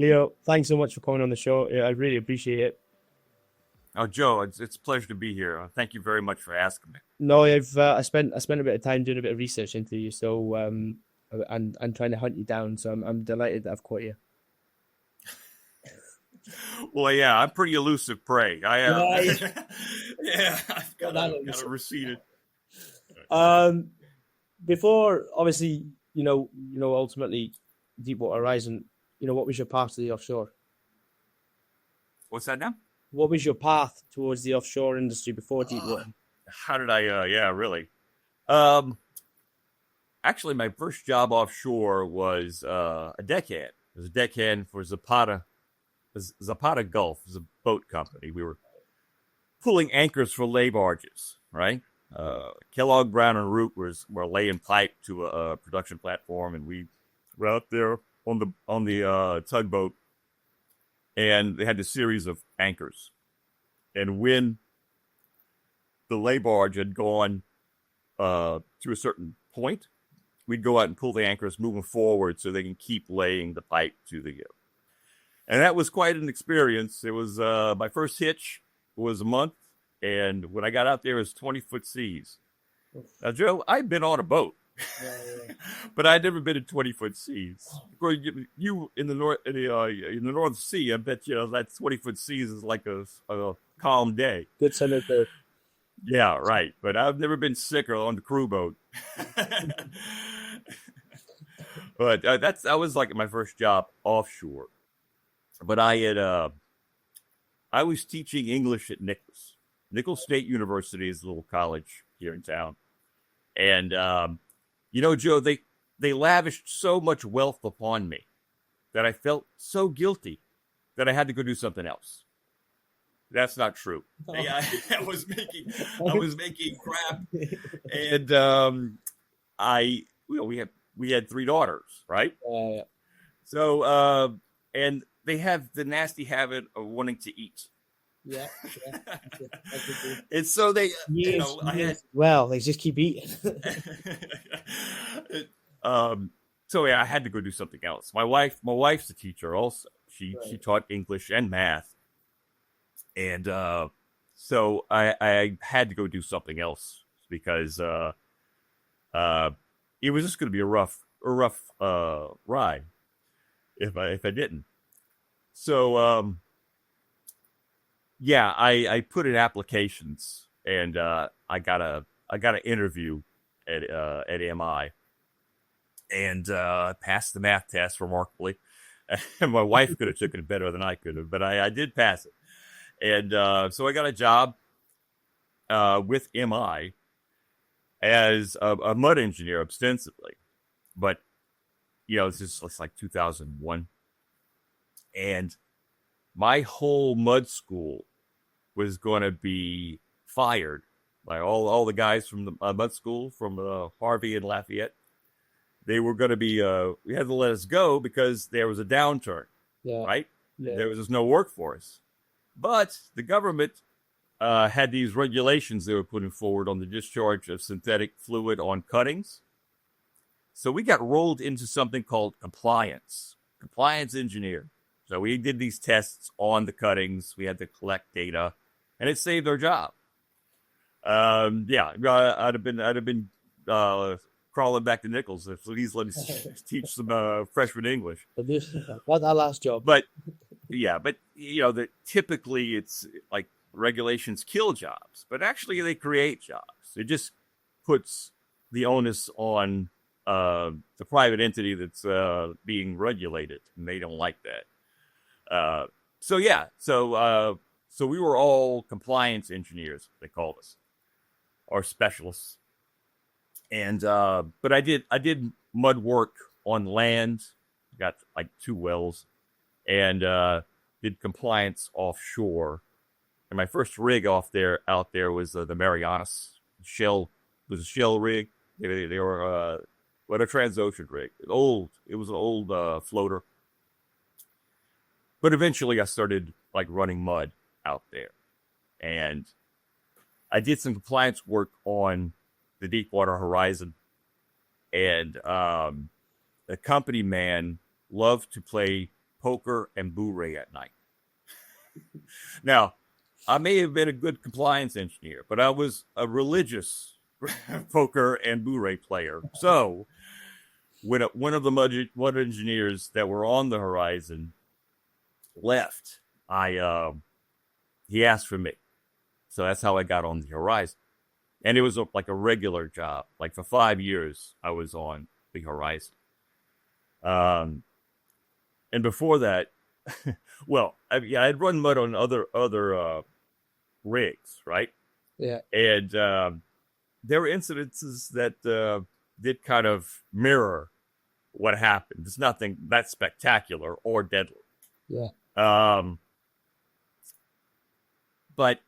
Leo, thanks so much for coming on the show. I really appreciate it. Oh, Joe, it's a pleasure to be here. Thank you very much for asking me. No, I spent a bit of time doing a bit of research into you, so and trying to hunt you down. So I'm delighted that I've caught you. Well, yeah, I'm pretty elusive prey. I am. Yeah, yeah. Yeah, I've Got got that a on kind of receded. Um, before obviously, ultimately, Deepwater Horizon. What was your path to the offshore? What's that now? What was your path towards the offshore industry before Uh, Deepwater? how did I? Yeah, really. Um, Actually, my first job offshore was a deckhand. It was a deckhand for Zapata Gulf. It was a boat company. We were pulling anchors for lay barges, right? Kellogg Brown and Root were laying pipe to a production platform, and we were out there on the tugboat, and they had a series of anchors. And when the lay barge had gone to a certain point, we'd go out and pull the anchors, moving forward, so they can keep laying the pipe to the. And that was quite an experience. It was my first hitch was a month, and when I got out there, it was 20-foot seas. Now, Joe, I'd been on a boat, Yeah, yeah. but I'd never been in 20-foot seas. Of course, you in the North Sea, I bet that 20-foot seas is like a calm day. Good senator. Yeah, right. But I've never been sicker on the crew boat. But that was like my first job offshore. But I was teaching English at Nichols. Nichols State University is a little college here in town. And Joe, they lavished so much wealth upon me that I felt so guilty that I had to go do something else. That's not true. Yeah, I was making crap, and we had three daughters, right? Yeah. And they have the nasty habit of wanting to eat. Yeah, yeah. And so they, I had. Well, they just keep eating. So yeah, I had to go do something else. My wife's a teacher also. She taught English and math, and so I had to go do something else because it was just going to be a rough ride if I didn't. So yeah, I put in applications, and I got an interview at MI, and passed the math test remarkably. And my wife could have taken it better than I could have, but I did pass it. And so I got a job with MI as a mud engineer ostensibly, but it's like 2001, and my whole mud school was going to be fired by all the guys from the mud school from Harvey and Lafayette. They were going to be we had to let us go because there was a downturn, Yeah. right? Yeah. There was just no work for us. But the government had these regulations they were putting forward on the discharge of synthetic fluid on cuttings. So we got rolled into something called compliance engineer. So we did these tests on the cuttings. We had to collect data, and it saved our job. I'd have been crawling back to Nichols if please let me teach some freshman English. What that last job? But that typically it's like regulations kill jobs, but actually they create jobs. It just puts the onus on the private entity that's being regulated, and they don't like that. So we were all compliance engineers, they called us, or specialists. And but I did mud work on land, got like 2 wells, and did compliance offshore. And my first rig out there was the Marianas Shell. It was a Shell rig. They were a Transocean rig. It was an old floater. But eventually I started like running mud out there. And I did some compliance work on the Deepwater Horizon. And the company man loved to play poker and boo-ray at night. Now, I may have been a good compliance engineer, but I was a religious poker and boo-ray player. So when one of the mud engineers that were on the Horizon left, he asked for me. So that's how I got on the Horizon. And it was like a regular job. Like for 5 years, I was on the Horizon. And before that, well, I'd run mud on other rigs, right? Yeah. And there were incidences that did kind of mirror what happened. It's nothing that spectacular or deadly. Yeah. But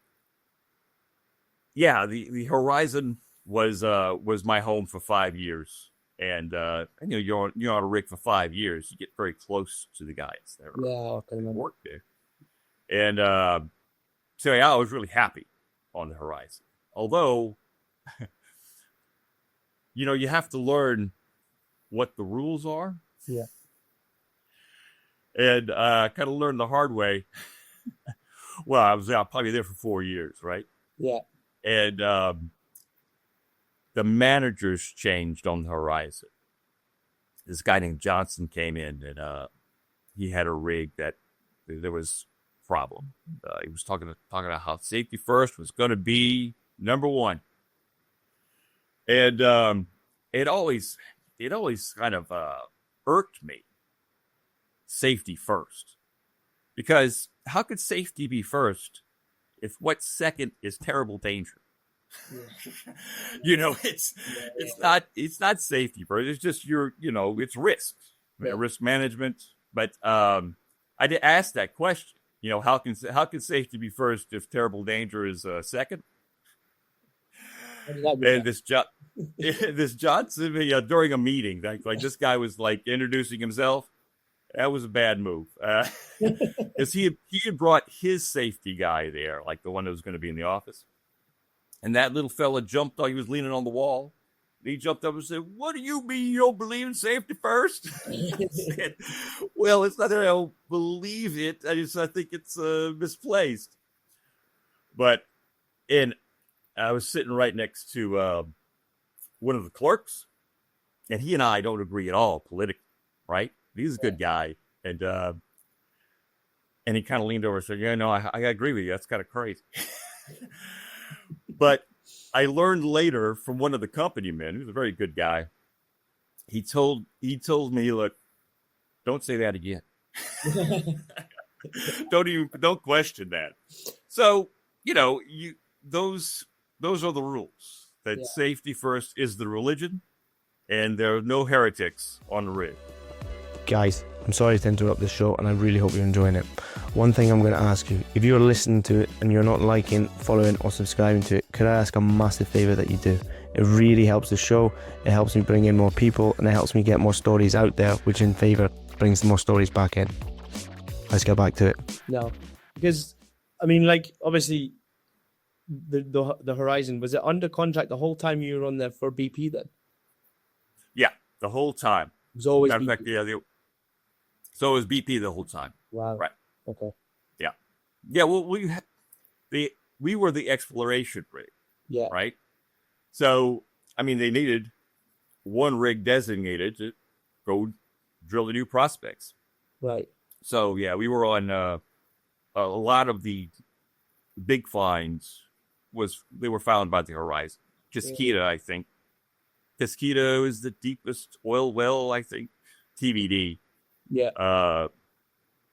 yeah, the Horizon was my home for 5 years. And you're on a rig for 5 years. You get very close to the guys that work there. And so yeah, I was really happy on the Horizon. Although, you have to learn what the rules are. Yeah. And kind of learned the hard way. Well, I was probably there for 4 years, right? Yeah. And the managers changed on the Horizon. This guy named Johnson came in, and he had a rig that there was a problem. He was talking about how safety first was going to be number one, and it always kind of irked me. Safety first, because how could safety be first if what's second is terrible danger? Yeah. It's not safety first. It's just it's risk, risk management. But I did ask that question. How can safety be first if terrible danger is second? And this Johnson during a meeting, like this guy was like introducing himself. That was a bad move. Because he had brought his safety guy there, like the one that was going to be in the office. And that little fella jumped up. He was leaning on the wall. He jumped up and said, "What do you mean you don't believe in safety first?" I said, "Well, it's not that I don't believe it. I think it's misplaced." But I was sitting right next to one of the clerks, and he and I don't agree at all politically, right? He's a good guy, and he kind of leaned over and said, "Yeah, no, I agree with you. That's kind of crazy." But I learned later from one of the company men, who's a very good guy. He told me, "Look, don't say that again. Don't question that." So those are the rules. That safety first is the religion, and there are no heretics on the rig. Guys, I'm sorry to interrupt the show, and I really hope you're enjoying it. One thing I'm going to ask you, if you're listening to it and you're not liking, following or subscribing to it, could I ask a massive favour that you do? It really helps the show, it helps me bring in more people, and it helps me get more stories out there, which in favour brings more stories back in. Let's get back to it. No, because, obviously, the Horizon, was it under contract the whole time you were on there for BP then? Yeah, the whole time. It was always BP. In fact, so it was BP the whole time. Wow. Right. Okay. Yeah. Yeah. Well, we were the exploration rig. Yeah. Right. So they needed one rig designated to go drill the new prospects. Right. So yeah, we were on a lot of the big finds. They were found by the Horizon. Casquita, I think. Casquita is the deepest oil well, I think. TBD. Yeah.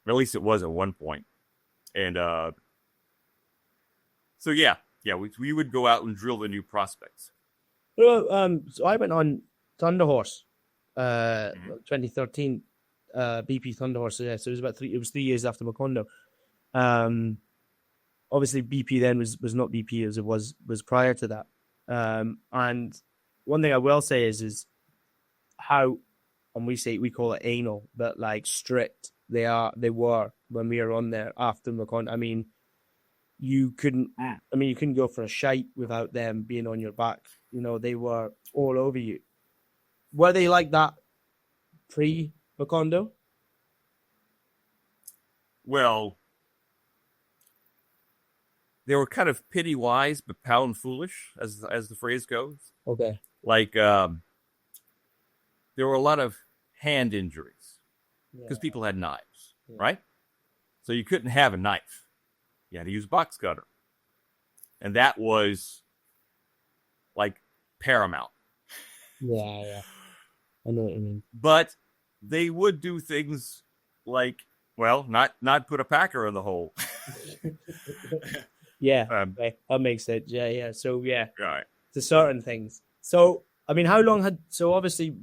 At least it was at one point. And so yeah, we would go out and drill the new prospects. Well, so I went on Thunder Horse, 2013, BP Thunder Horse. Yeah, so it was 3 years after Macondo. Obviously BP then was not BP as it was prior to that. And one thing I will say is how, and we call it anal, but like strict they were when we were on there after Macondo. You couldn't go for a shite without them being on your back. They were all over you. Were they like that pre Macondo? well, they were kind of pity wise but pound foolish, as the phrase goes. Okay. Like there were a lot of hand injuries because people had knives, right? So you couldn't have a knife; you had to use a box cutter, and that was like paramount. Yeah. I know what you mean. But they would do things like, well, not put a packer in the hole. Yeah, right. That makes sense. Yeah. So Right. to certain things. So I mean, so obviously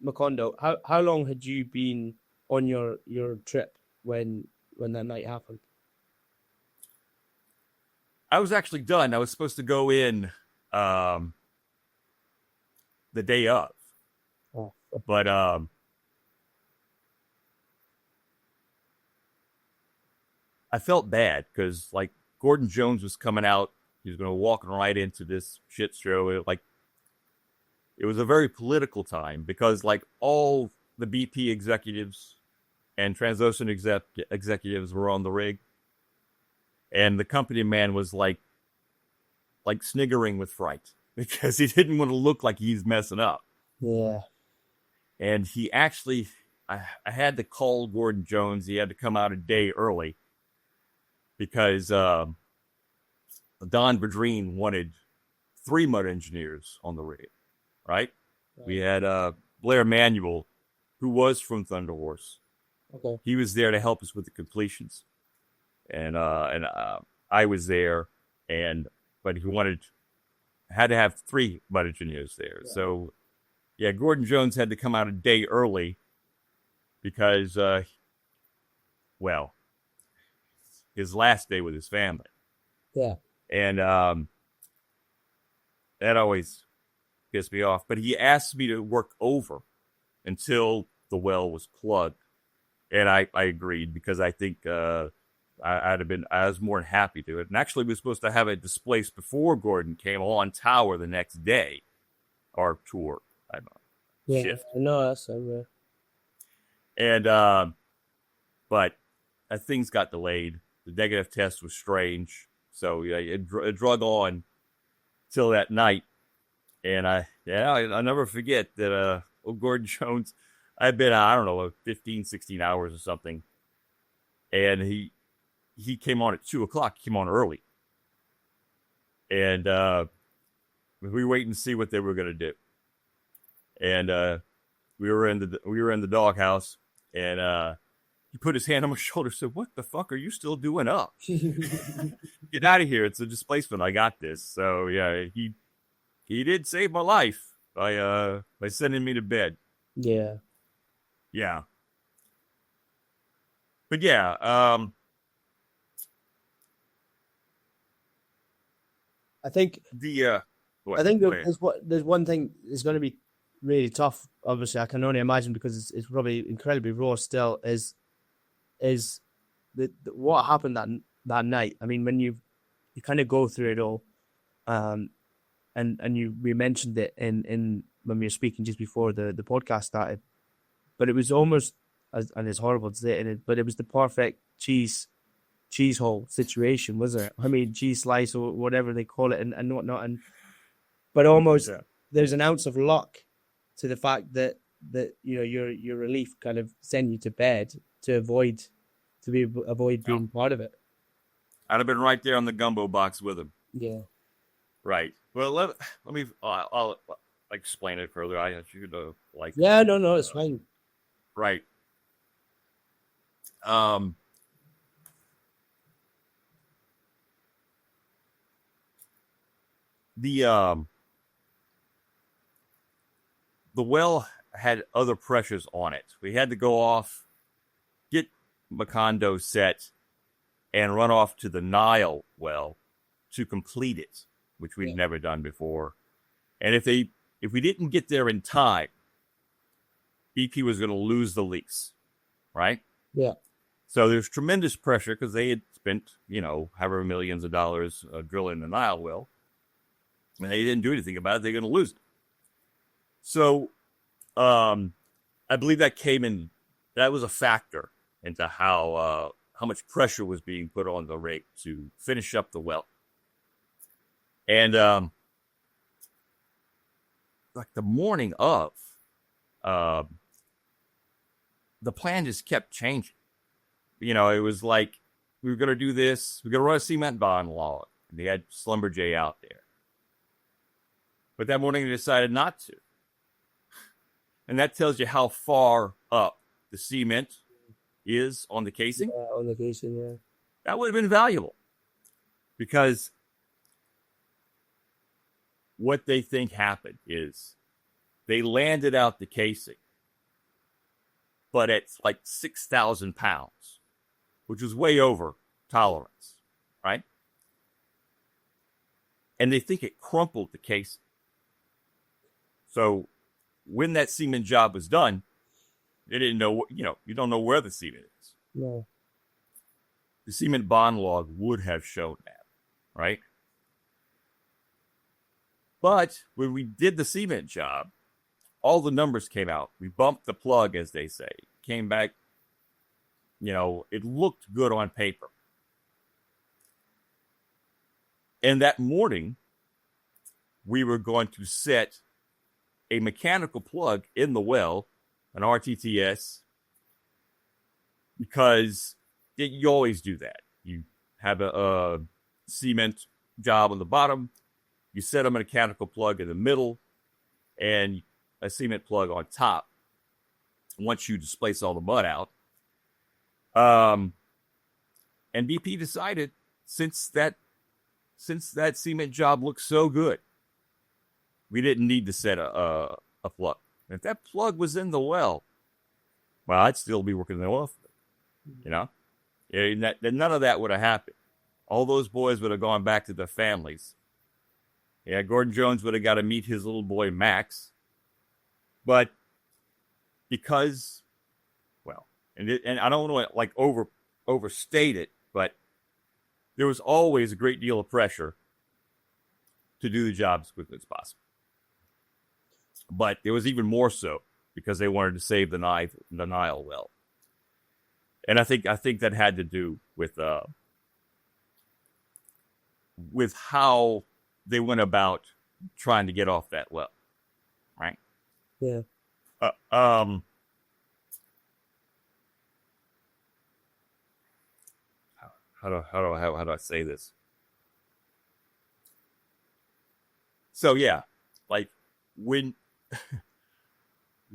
Macondo, how long had you been on your trip when that night happened? I was actually done. I was supposed to go in the day of, Oh, but I felt bad because like Gordon Jones was coming out. He was going to walk right into this shit show. It was a very political time because like all the BP executives and Transocean executives were on the rig, and the company man was like sniggering with fright because he didn't want to look like he's messing up. yeah. And he actually, I had to call Gordon Jones. He had to come out a day early because Don Vadrine wanted 3 mud engineers on the rig, right? We had Blair Manuel, who was from Thunder Horse. Okay. He was there to help us with the completions, and I was there, but he had to have 3 mud engineers there. Yeah. So, yeah, Gordon Jones had to come out a day early because, his last day with his family. Yeah. And that always pissed me off. But he asked me to work over until the well was plugged. And I agreed because I think I was more than happy to it. And actually, we were supposed to have it displaced before Gordon came on tower the next day, our tour. I don't know. Yeah, shift. I know that's somewhere. And but things got delayed. The negative test was strange, so yeah, it drug on till that night. And I'll never forget that Gordon Jones, I'd been, I don't know, 15, 16 hours or something. And he came on at 2:00. He came on early. And we were waiting to see what they were going to do. And we were in the doghouse, and he put his hand on my shoulder and said, "What the fuck are you still doing up? Get out of here. It's a displacement. I got this." So yeah, he did save my life by sending me to bed. Yeah. Yeah. But yeah, I think there's one thing that's going to be really tough. Obviously, I can only imagine because it's probably incredibly raw still. Is what happened that night? I mean, when you kind of go through it all, and we mentioned it in when we were speaking just before the podcast started, but it was almost, and it's horrible to say it, but it was the perfect cheese hole situation, was it? I mean, cheese slice or whatever they call it, and whatnot, but almost there's an ounce of luck to the fact that your relief kind of sent you to bed to avoid being part of it. I'd have been right there on the gumbo box with him. Yeah. Right. Well, let me. I'll explain it further. I should like. Yeah. No, it's fine. Right. The well had other pressures on it. We had to go off, get Macondo set, and run off to the Nile well to complete it, which we'd never done before. And if we didn't get there in time, BP was going to lose the lease, right? Yeah. So there's tremendous pressure because they had spent, however millions of dollars drilling the Nile well, and they didn't do anything about it. They're going to lose it. So, I believe that was a factor into how how much pressure was being put on the rig to finish up the well. And like the morning of, the plan just kept changing. It was like we were going to do this. We're going to run a cement bond log. And they had Slumberjay out there. But that morning they decided not to. And that tells you how far up the cement is on the casing. Yeah, on the casing, yeah. That would have been valuable. Because what they think happened is they landed out the casing, but it's like 6,000 pounds, which is way over tolerance, right? And they think it crumpled the casing. So when that cement job was done, they didn't know, you don't know where the cement is. No. The cement bond log would have shown that, right? But when we did the cement job, all the numbers came out. We bumped the plug, as they say. Came back, it looked good on paper. And that morning, we were going to set a mechanical plug in the well, an RTTS, because you always do that. You have a cement job on the bottom, you set a mechanical plug in the middle, and a cement plug on top once you displace all the mud out. And BP decided, since that cement job looked so good, we didn't need to set a plug. And if that plug was in the well, well, I'd still be working the oil field, then none of that would have happened. All those boys would have gone back to their families. Yeah, Gordon Jones would have got to meet his little boy Max. But because, well, and I don't want to like overstate it, but there was always a great deal of pressure to do the job as quickly as possible. But there was even more so because they wanted to save the Nile well. And I think that had to do with how they went about trying to get off that well, right? Yeah. How do I say this? So yeah, like when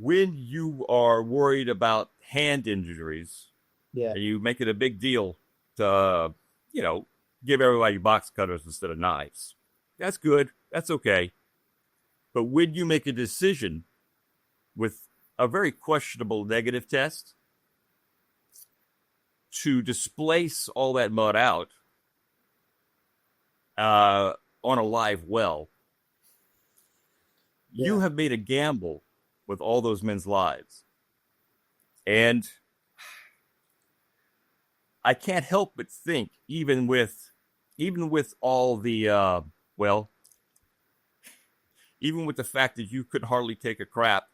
you are worried about hand injuries, yeah, and you make it a big deal to give everybody box cutters instead of knives. That's good. That's okay. But when you make a decision with a very questionable negative test to displace all that mud out on a live well, you have made a gamble with all those men's lives. And I can't help but think, even with all the even with the fact that you could hardly take a crap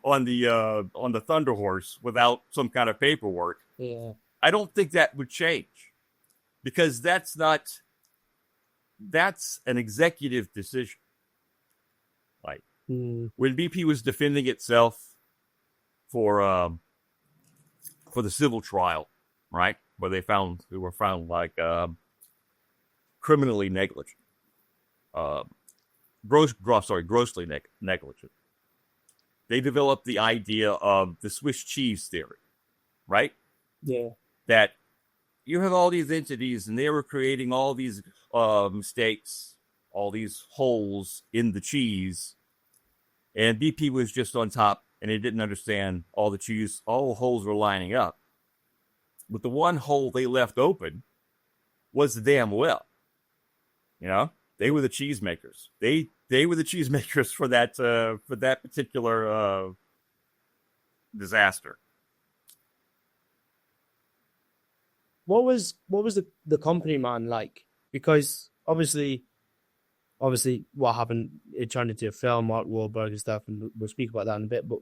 on the Thunder Horse without some kind of paperwork. Yeah. I don't think that would change, because that's an executive decision. Like when BP was defending itself for the civil trial, right, where they were found like criminally negligent, grossly negligent. They developed the idea of the Swiss cheese theory, right? Yeah. That you have all these entities and they were creating all these mistakes, all these holes in the cheese, and BP was just on top, and it didn't understand all the holes were lining up. But the one hole they left open was the damn well. They were the cheese makers. They were the cheese makers for that particular disaster. What was the company man like? Because obviously what happened, it turned into a film, Mark Wahlberg and stuff, and we'll speak about that in a bit. But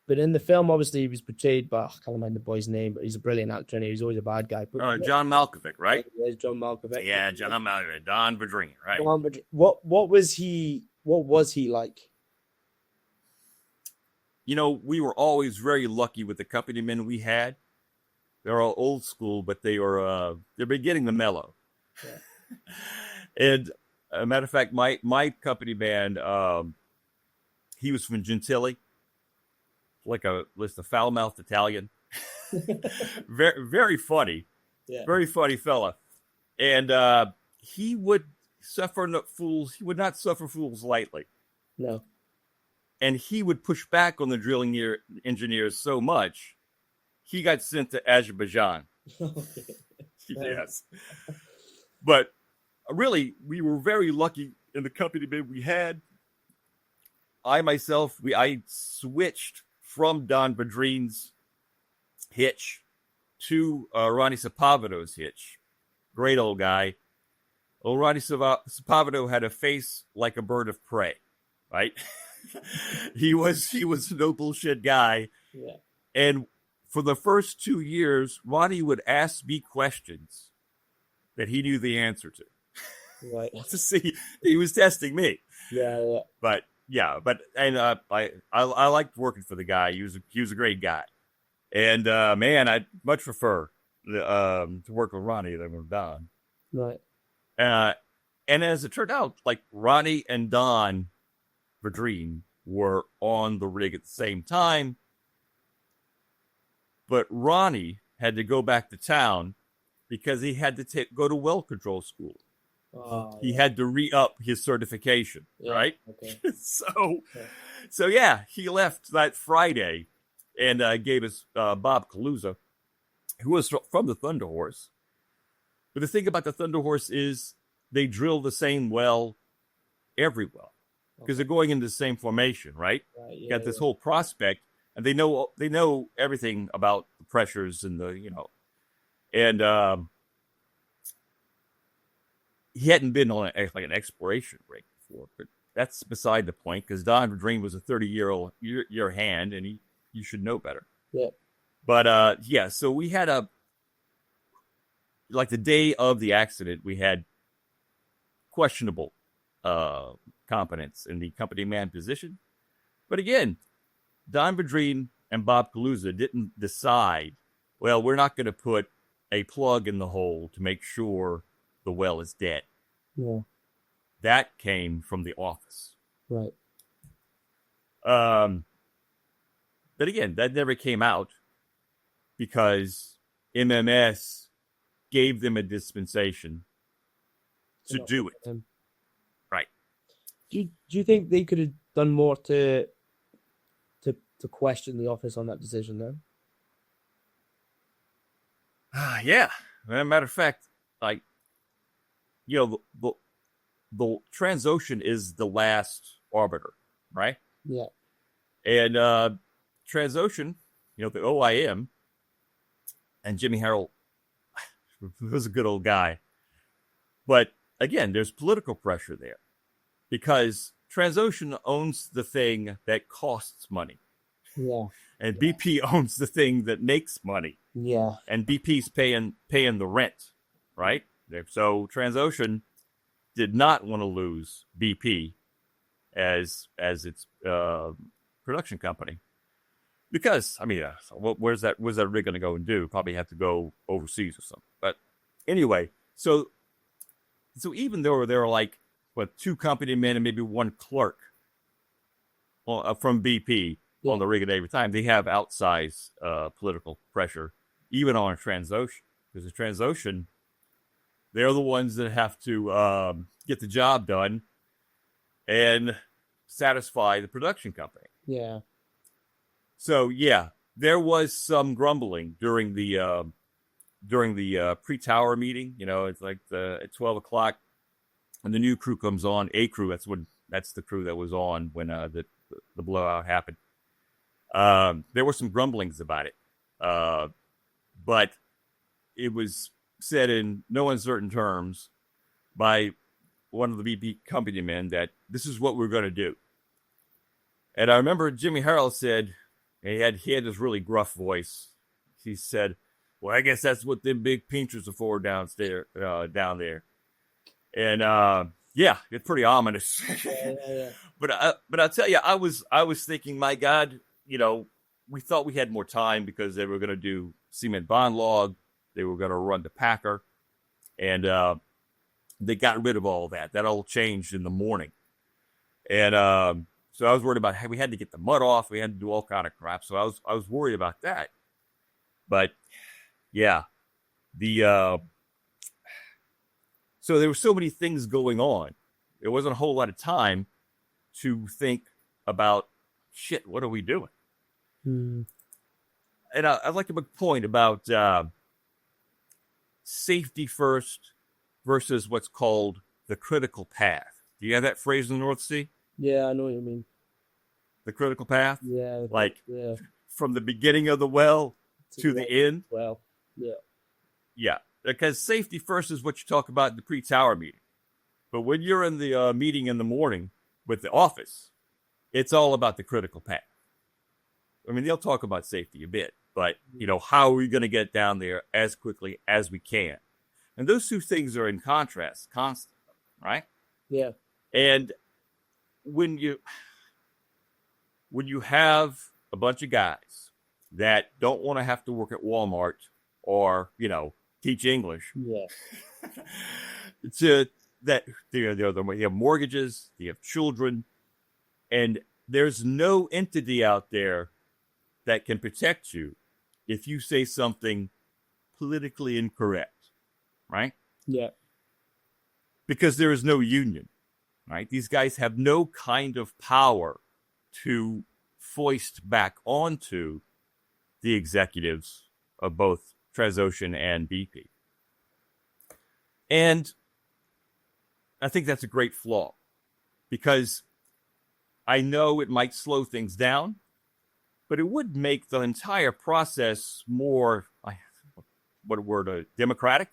But in the film, obviously, he was portrayed by, I can't remember the boy's name, but he's a brilliant actor and he's always a bad guy. But John Malkovich, right? There's John Malkovich. Yeah, John Malkovich, Don Vadrine, right? What was he like? We were always very lucky with the company men we had. They're all old school, but they're beginning to mellow. Yeah. And a matter of fact, my company man, he was from Gentilly, like a foul-mouthed Italian. Very, very funny. Yeah. Very funny fella. And he would he would not suffer fools lightly. No. And he would push back on the drilling engineers so much, he got sent to Azerbaijan. Yes. But really, we were very lucky in the company we had. I switched from Don Vadrine's hitch to Ronnie Sapavido's hitch. Great old guy. Old Ronnie Sapavido had a face like a bird of prey, right? he was a no bullshit guy. Yeah. And for the first 2 years, Ronnie would ask me questions that he knew the answer to. Right. To see, he was testing me. Yeah. But I liked working for the guy. He was a great guy. And man, I'd much prefer to work with Ronnie than with Don. Right. And as it turned out, like Ronnie and Don Vadrine were on the rig at the same time. But Ronnie had to go back to town because he had to go to well control school. He had to re-up his certification, right? Okay. So yeah, he left that Friday and gave us Bob Kaluza, who was from the Thunder Horse. But the thing about the Thunder Horse is they drill the same well every well because they're going into the same formation, right? You got this whole prospect, and they know everything about the pressures and and he hadn't been on an exploration rig before, but that's beside the point because Don Vadrine was a 30-year hand, and you should know better. Yeah. But so we had the day of the accident, we had questionable competence in the company man position. But again, Don Vadrine and Bob Kaluza didn't decide, well, we're not going to put a plug in the hole to make sure the well is dead. Yeah. That came from the office. Right. But again, that never came out because MMS gave them a dispensation to do it. Right. Do you think they could have done more to question the office on that decision then? Yeah. As a matter of fact, like, the Transocean is the last arbiter, right? Yeah. And Transocean, the OIM, and Jimmy Harrell was a good old guy. But again, there's political pressure there because Transocean owns the thing that costs money. Yeah. And BP owns the thing that makes money. Yeah. And BP's paying the rent, right? So Transocean did not want to lose BP as its production company because where's that rig going to go and do? Probably have to go overseas or something. But anyway, so even though there are like two company men and maybe one clerk from BP on the rig at every time, they have outsized political pressure even on a Transocean because the Transocean, they're the ones that have to get the job done and satisfy the production company. Yeah. So yeah, there was some grumbling during the pre-tower meeting. It's like at 12 o'clock, and the new crew comes on. A crew. That's the crew that was on when the blowout happened. There were some grumblings about it, but it was said in no uncertain terms by one of the BP company men that this is what we're going to do. And I remember Jimmy Harrell said, And he had this really gruff voice. He said, "Well, I guess that's what them big pinchers are for down there." And yeah, it's pretty ominous. Yeah. But I'll tell you, I was thinking, my God, we thought we had more time because they were going to do cement bond log, they were going to run the packer, and they got rid of all that. That all changed in the morning, and so I was worried about how we had to get the mud off. We had to do all kind of crap. So I was worried about that. But yeah, so there were so many things going on. There wasn't a whole lot of time to think about, shit, what are we doing? And I'd like to make a point about safety first versus what's called the critical path. Do you have that phrase in the North Sea? Yeah, I know what you mean. The critical path? Yeah. Like from the beginning of the well to the end? Well, yeah. Yeah, because safety first is what you talk about in the pre-tower meeting. But when you're in the meeting in the morning with the office, it's all about the critical path. I mean, they'll talk about safety a bit, but, how are we going to get down there as quickly as we can? And those two things are in contrast constantly, right? Yeah. And when you have a bunch of guys that don't want to have to work at Walmart or, teach English. Yeah. That they have mortgages, they have children, and there's no entity out there that can protect you if you say something politically incorrect, right? Yeah. Because there is no union, right? These guys have no kind of power to foist back onto the executives of both Transocean and BP. And I think that's a great flaw, because I know it might slow things down, but it would make the entire process more, democratic.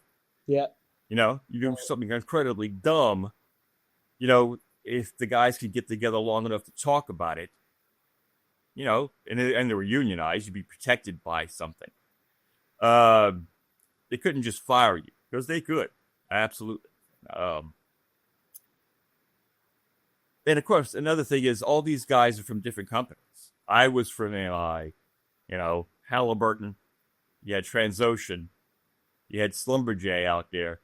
Yeah. You do something incredibly dumb, if the guys could get together long enough to talk about it, and they were unionized, you'd be protected by something. They couldn't just fire you, because they could. Absolutely. And of course, another thing is all these guys are from different companies. I was from Halliburton. You had Transocean. You had Schlumberger out there.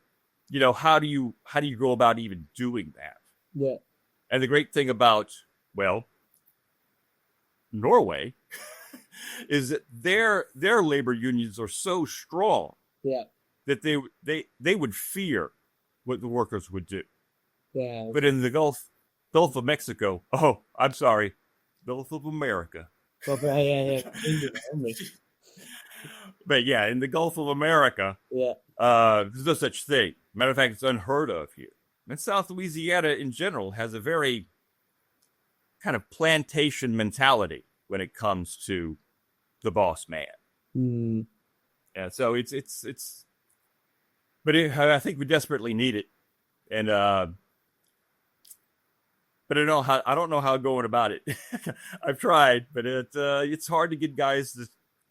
How do you go about even doing that? Yeah. And the great thing about, Norway is that their labor unions are so strong that they would fear what the workers would do. Yeah. But in the Gulf of Mexico, I'm sorry, Gulf of America. Yeah. But yeah, in the Gulf of America, there's no such thing. Matter of fact, it's unheard of here. And South Louisiana in general has a very kind of plantation mentality when it comes to the boss man. Mm. And so it's but I think we desperately need it. And but I don't know how going about it. I've tried, but it's hard to get guys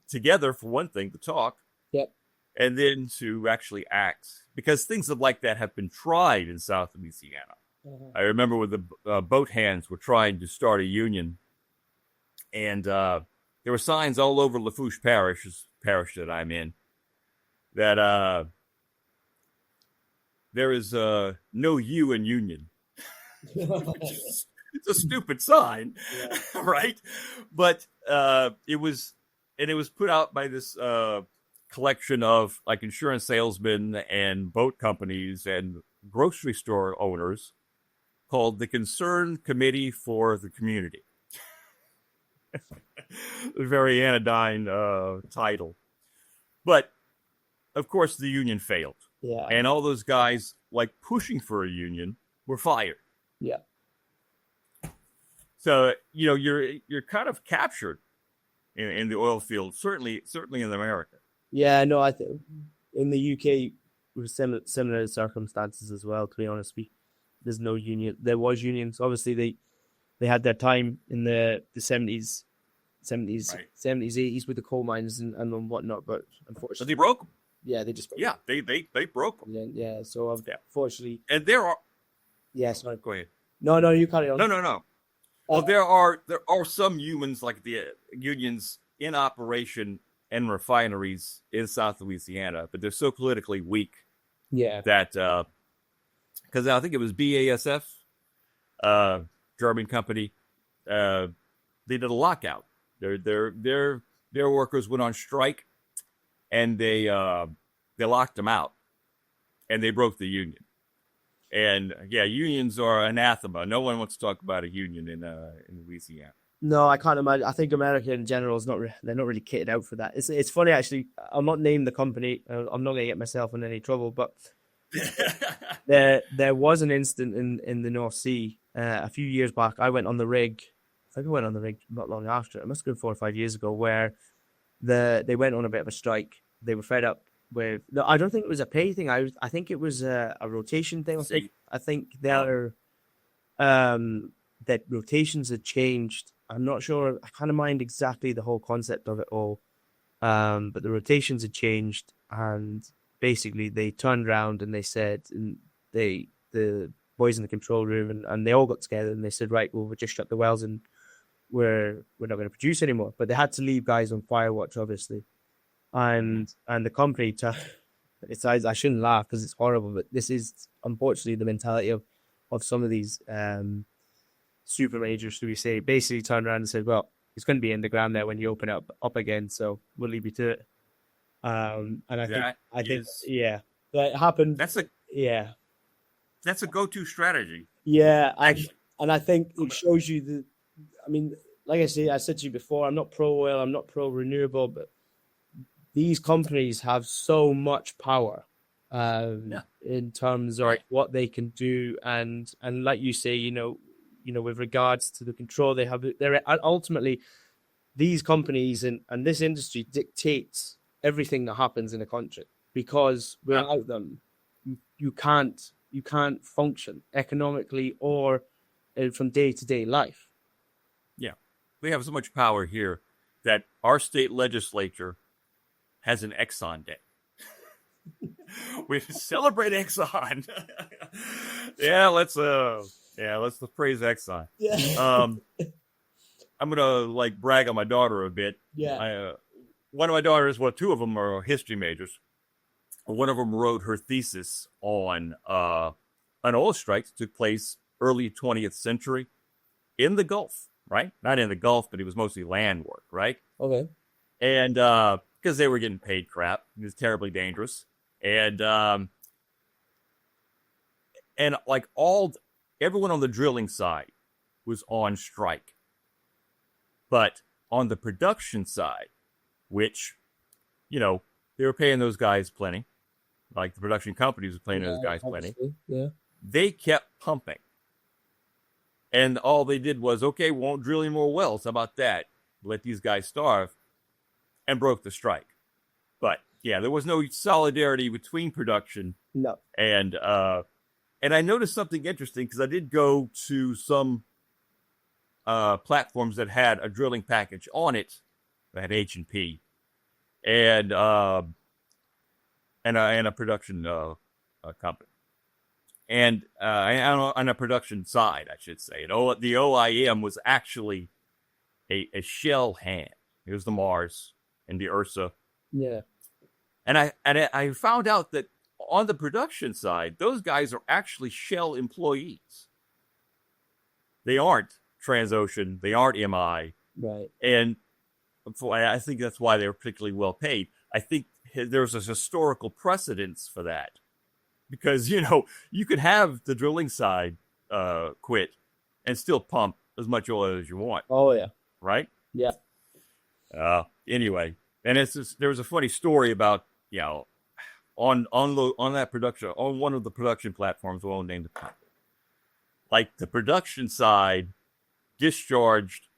together, for one thing, to talk. Yep. And then to actually act, because things like that have been tried in South Louisiana. Uh-huh. I remember when the boat hands were trying to start a union, and there were signs all over Lafourche Parish, the parish that I'm in, that there is no U in union. It's a stupid sign, right? But it was put out by this collection of like insurance salesmen and boat companies and grocery store owners, called the Concerned Committee for the Community. A very anodyne title. But of course the union failed. Yeah. And all those guys like pushing for a union were fired. Yeah. So, you're kind of captured in the oil field, certainly in America. Yeah, no, I think in the UK it was similar circumstances as well, to be honest. There's no union. There was unions. Obviously they had their time in the 70s 70s, Right. 70s, 80s with the coal mines and whatnot. But So unfortunately, they broke them. yeah, they just Yeah, they broke them. yeah. So Yeah. unfortunately, And there are. yeah. Sorry. Go ahead. No, you carry on. No. Well, there are some humans like the unions in operation in refineries in South Louisiana, but they're so politically weak Yeah, that because I think it was BASF, German company, they did a lockout. Their workers went on strike, and they locked them out, and they broke the union. And yeah, unions are anathema. No one wants to talk about a union in Louisiana. no, I can't imagine. I think America in general is they're not really kitted out for that. It's funny actually. I'll not name the company. I'm not going to get myself in any trouble. But there was an incident in the North Sea a few years back. I went on the rig. I think I went on the rig not long after. It must have been 4 or 5 years ago, where they went on a bit of a strike. They were fed up with. No, I don't think it was a pay thing. I think it was a rotation thing. I think their that rotations had changed. I'm not sure. I kind of mind exactly the whole concept of it all. But the rotations had changed, and basically they turned around and they said, and the boys in the control room and they all got together and they said, right, well, we'll just shut the wells and we're not going to produce anymore. But they had to leave guys on fire watch, obviously, and the company. I shouldn't laugh because it's horrible, but this is unfortunately the mentality of some of these super majors, should we say, basically turned around and said, well, it's going to be in the ground there when you open it up again, so we'll leave you to it. And I think yeah, that happened. That's a go-to strategy. Yeah, and I think it shows you the. I mean, like I said to you before, I'm not pro oil, I'm not pro renewable, but these companies have so much power in terms of what they can do, and like you say, with regards to the control they have, they're ultimately these companies and this industry dictates everything that happens in a country, because without them, you can't function economically or from day to day life. Yeah, we have so much power here that our state legislature has an Exxon Day. We celebrate Exxon. let's praise Exxon. Yeah. I'm gonna brag on my daughter a bit. Yeah. One of my daughters, well, two of them are history majors. One of them wrote her thesis on an oil strike that took place early 20th century in the Gulf, right? Not in the Gulf, but it was mostly land work, right? Okay. And because they were getting paid crap, it was terribly dangerous, and everyone on the drilling side was on strike, but on the production side, which they were paying those guys plenty, like the production companies were paying those guys plenty. Yeah. They kept pumping, and all they did was, okay, won't drill any more wells. How about that? Let these guys starve, and broke the strike. But yeah, there was no solidarity between production. No. And I noticed something interesting because I did go to some platforms that had a drilling package on it, that had H&P, and a production company, and on a production side, I should say. The OIM was actually a shell hand. It was the Mars and the Ursa. Yeah. And I found out that on the production side, those guys are actually Shell employees. They aren't Transocean. They aren't MI. Right. And I think that's why they're particularly well paid. I think there's a historical precedence for that, because you could have the drilling side quit and still pump as much oil as you want. Oh yeah. Right. Yeah. Anyway, and there was a funny story about on that production, on one of the production platforms, I won't name the company. Like the production side discharged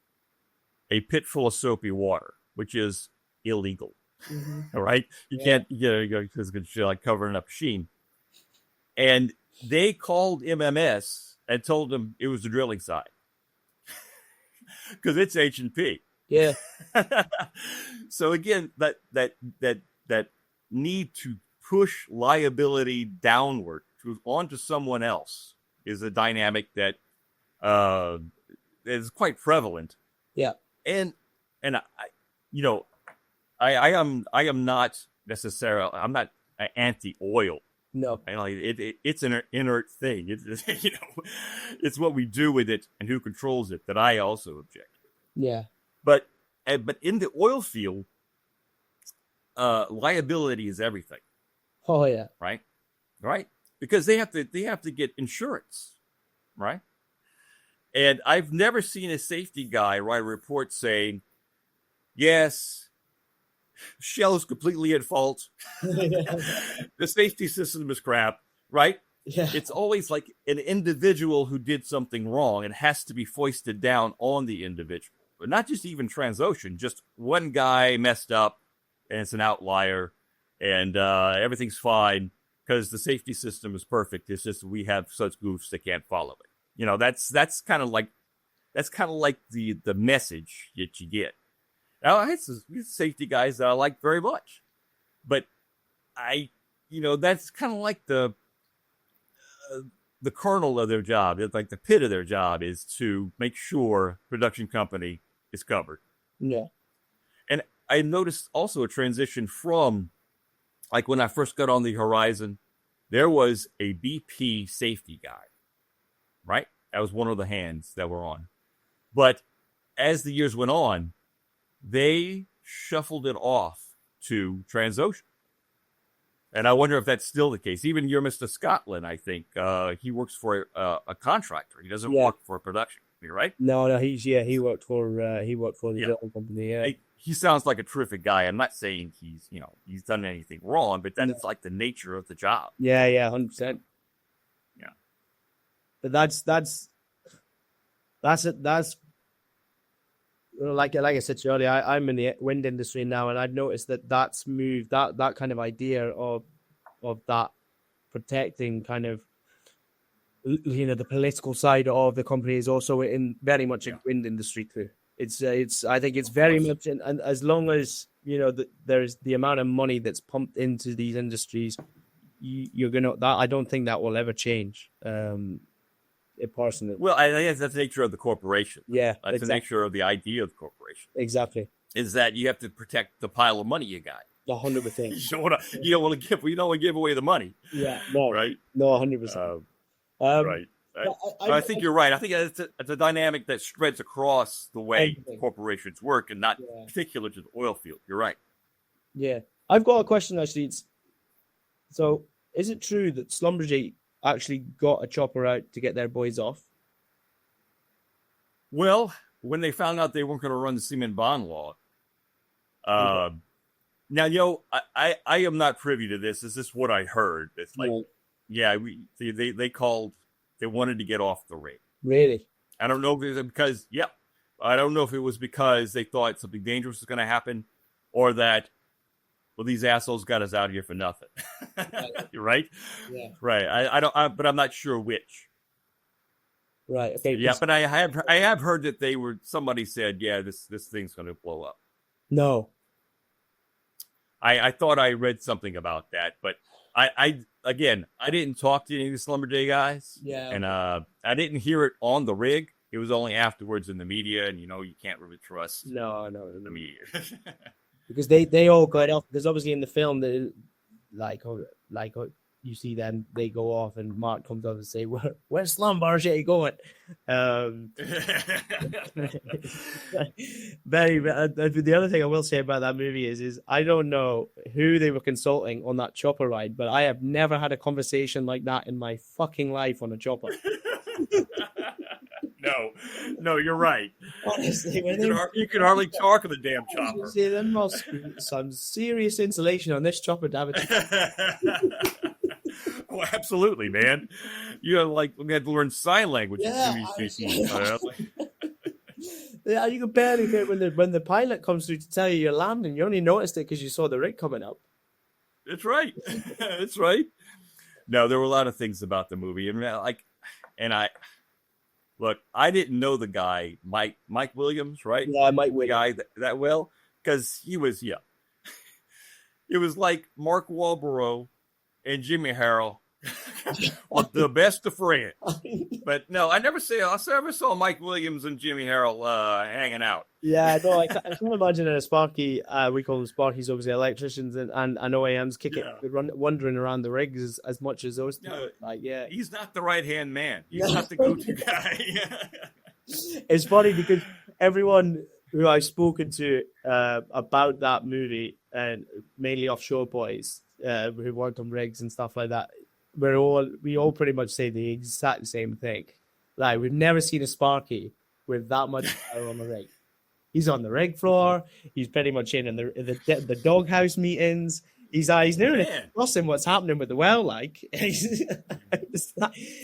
a pit full of soapy water, which is illegal. Mm-hmm. All right, you can't because it's like covering up sheen. And they called MMS and told them it was the drilling side because it's H&P. Yeah. So again, that need to push liability downward onto someone else is a dynamic that is quite prevalent. Yeah. And I, you know, I am not necessarily, I'm not anti-oil. No. You know, it's an inert thing. It's, you know, it's what we do with it and who controls it that I also object. Yeah. But in the oil field, liability is everything. Oh yeah. Right. Because they have to get insurance. Right. And I've never seen a safety guy write a report saying, yes, Shell is completely at fault. The safety system is crap, right? Yeah. It's always like an individual who did something wrong and has to be foisted down on the individual. But not just even Transocean, just one guy messed up and it's an outlier and everything's fine because the safety system is perfect. It's just we have such goofs that can't follow it. You know, that's kind of like the message that you get. Now, I had some safety guys that I like very much, but that's kind of like the kernel of their job. It's like the pit of their job is to make sure production company is covered. Yeah. And I noticed also a transition from, like when I first got on the Horizon, there was a BP safety guy, right? That was one of the hands that were on. But as the years went on, they shuffled it off to Transocean. And I wonder if that's still the case. Even your Mr. Scotland, I think, he works for a contractor. He doesn't work for a production company, right? No, he worked for the oil company. Yeah. He sounds like a terrific guy. I'm not saying he's done anything wrong, but that's like the nature of the job. Yeah, 100%. Yeah. But that's like I said to you earlier, I'm in the wind industry now, and I've noticed that's moved, that kind of idea of that protecting kind of, the political side of the company is also in very much in wind industry too. It's I think it's very much and as long as there's the amount of money that's pumped into these industries, I don't think that will ever change. Personally. Well, I think that's the nature of the corporation. Yeah, that's the nature of the idea of the corporation. Exactly. Is that you have to protect the pile of money you got. 100%. You don't want to give away the money. Yeah. No. Right. No. 100%. Right. I think you're right. I think it's a dynamic that spreads across the way corporations work, and not particular to the oil field. You're right. Yeah, I've got a question actually. So, is it true that Schlumberger actually got a chopper out to get their boys off? Well, when they found out they weren't going to run the Seaman Bond law. Now, I am not privy to this. This is what I heard. It's like, they wanted to get off the rig. Really? I don't know if it was because, I don't know if it was because they thought something dangerous was going to happen, or that, well, these assholes got us out here for nothing. Right? Yeah. Right. But I'm not sure which. Right. Okay. Yeah, but I have heard that somebody said, this thing's going to blow up. No. I thought I read something about that, but I didn't talk to any of the Schlumberger guys. Yeah. And I didn't hear it on the rig. It was only afterwards in the media, and you can't really trust the media. Because they all got off. Because obviously in the film, you see them, they go off, and Mark comes up and say, "Where's Schlumberger going?" The other thing I will say about that movie is I don't know who they were consulting on that chopper ride, but I have never had a conversation like that in my fucking life on a chopper. No, you're right. Honestly, you can hardly talk on the damn chopper. See, there must be some serious insulation on this chopper, David. Oh, absolutely, man. We had to learn sign language. Yeah, you can barely hear when the pilot comes through to tell you you're landing. You only noticed it because you saw the rig coming up. That's right. That's right. No, there were a lot of things about the movie, and Look, I didn't know the guy, Mike Williams, right? Yeah, I might The win. guy that well, because he was, it was like Mark Wahlborough and Jimmy Harrell with the best of friends. But no, I never saw Mike Williams and Jimmy Harrell hanging out. Yeah, no, I can't imagine a Sparky. We call them Sparkies, obviously electricians and OAMs kicking, wandering around the rigs as much as those two. No, he's not the right hand man. He's not the go-to guy. It's funny because everyone who I've spoken to about that movie, and mainly offshore boys who worked on rigs and stuff like that, we all pretty much say the exact same thing. Like, we've never seen a Sparky with that much power on the rig. He's on the rig floor. He's pretty much in the doghouse meetings. He's nearly discussing what's happening with the well. Like,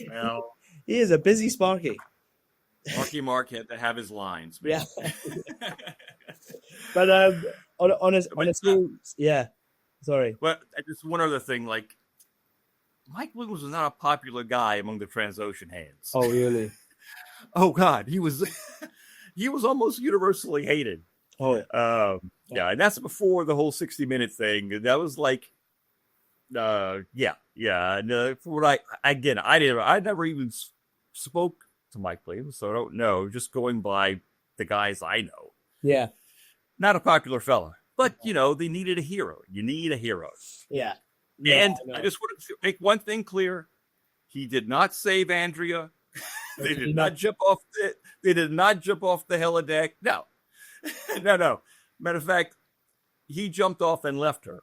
Well, he is a busy Sparky. Mark had to have his lines. Man. Yeah. But on a school, yeah. Sorry. But just one other thing, like, Mike Williams was not a popular guy among the Transocean hands. Oh, really? Oh God, he was almost universally hated. Oh, yeah, and that's before the whole 60-minute thing. That was like, yeah. And for what I never even spoke to Mike Williams, so I don't know. Just going by the guys I know. Yeah. Not a popular fella, but they needed a hero. You need a hero. Yeah. And I just want to make one thing clear: he did not save Andrea. They did not jump off the helideck. No. No. Matter of fact, he jumped off and left her.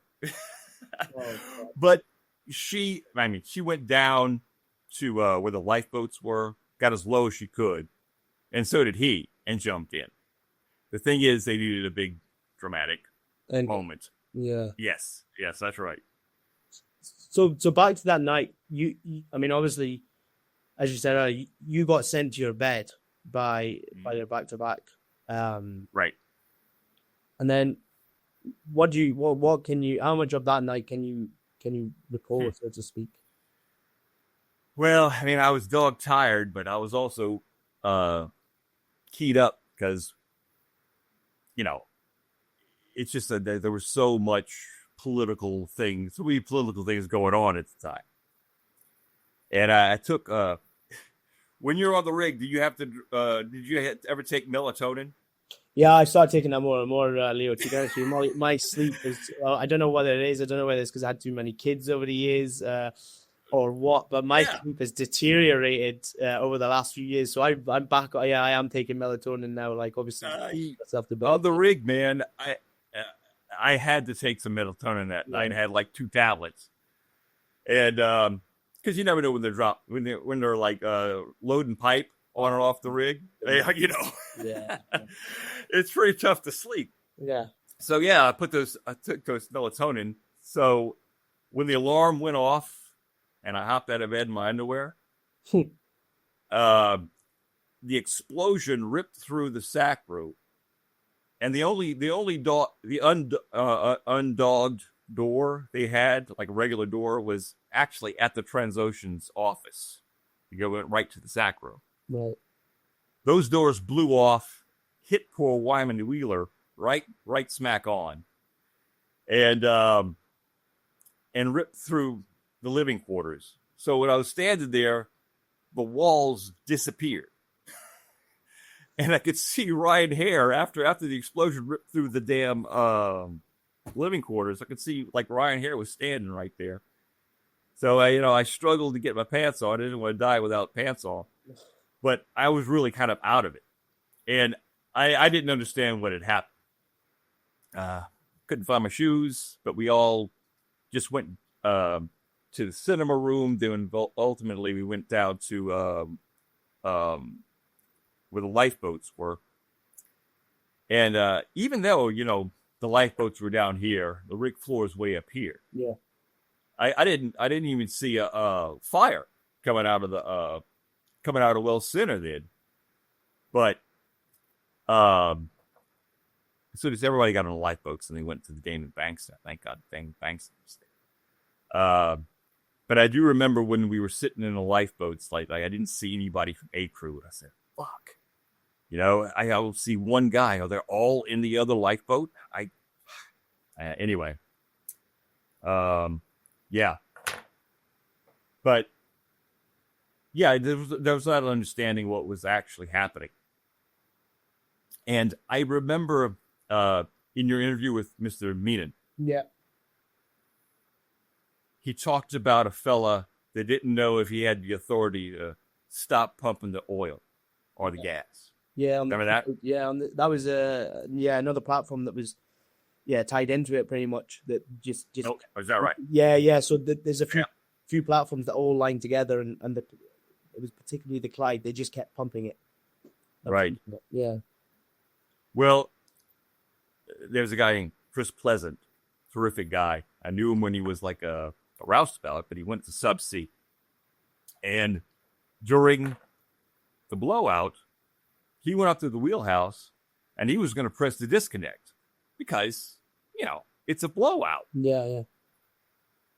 But she went down to where the lifeboats were, got as low as she could, and so did he, and jumped in. The thing is, they needed a big dramatic moment. Yeah. Yes, that's right. So back to that night. You obviously, as you said, you got sent to your bed by your back-to-back. Right. And then, how much of that night can you recall, so to speak? Well, I was dog tired, but I was also keyed up because, it's just that there was so much political things going on at the time. And I took, when you're on the rig, did you ever take melatonin? Yeah, I started taking that more and more, Leo. To be honest with you, my sleep is, I don't know what it is. I don't know whether it's because I had too many kids over the years or what, but my sleep has deteriorated over the last few years. So I'm back. I am taking melatonin now, like, obviously. On the rig, man, I had to take some melatonin that night. I had like 2 tablets. And because you never know when they're like loading pipe on and off the rig. Yeah. It's pretty tough to sleep. Yeah. So I took those melatonin. So when the alarm went off and I hopped out of bed in my underwear, the explosion ripped through the sack rope. And the undogged door they had, like a regular door, was actually at the Transocean's office. You went right to the sack room. Right. Those doors blew off, hit poor Wyman Wheeler right smack on, and ripped through the living quarters. So when I was standing there, the walls disappeared. And I could see Ryan Hare after the explosion ripped through the damn living quarters. I could see like Ryan Hare was standing right there. So I struggled to get my pants on. I didn't want to die without pants on, but I was really kind of out of it, and I didn't understand what had happened. Couldn't find my shoes, but we all just went to the cinema room. Then ultimately we went down to where the lifeboats were. And even though, the lifeboats were down here, the rig floor is way up here. Yeah. I didn't even see a fire coming out of Wells Center then. But as soon as everybody got on the lifeboats and they went to the Damon Banks, thank God Damon Banks was there. But I do remember when we were sitting in the lifeboats, like I didn't see anybody from A Crew. And I said, fuck? I will see one guy. Oh, they're all in the other lifeboat. Anyway. Yeah. But yeah, there was not understanding what was actually happening. And I remember in your interview with Mr. Meenan, Yeah. he talked about a fella that didn't know if he had the authority to stop pumping the oil or the gas. Yeah. Remember that? Yeah. That was another platform that was tied into it pretty much. That just. Oh, is that right? Yeah. Yeah. So there's a few platforms that all line together, and it was particularly the Clyde. They just kept pumping it. Right. Yeah. Well, there's a guy named Chris Pleasant, terrific guy. I knew him when he was like a roustabout, but he went to subsea. And during the blowout, he went up to the wheelhouse and he was going to press the disconnect because, it's a blowout. Yeah, yeah.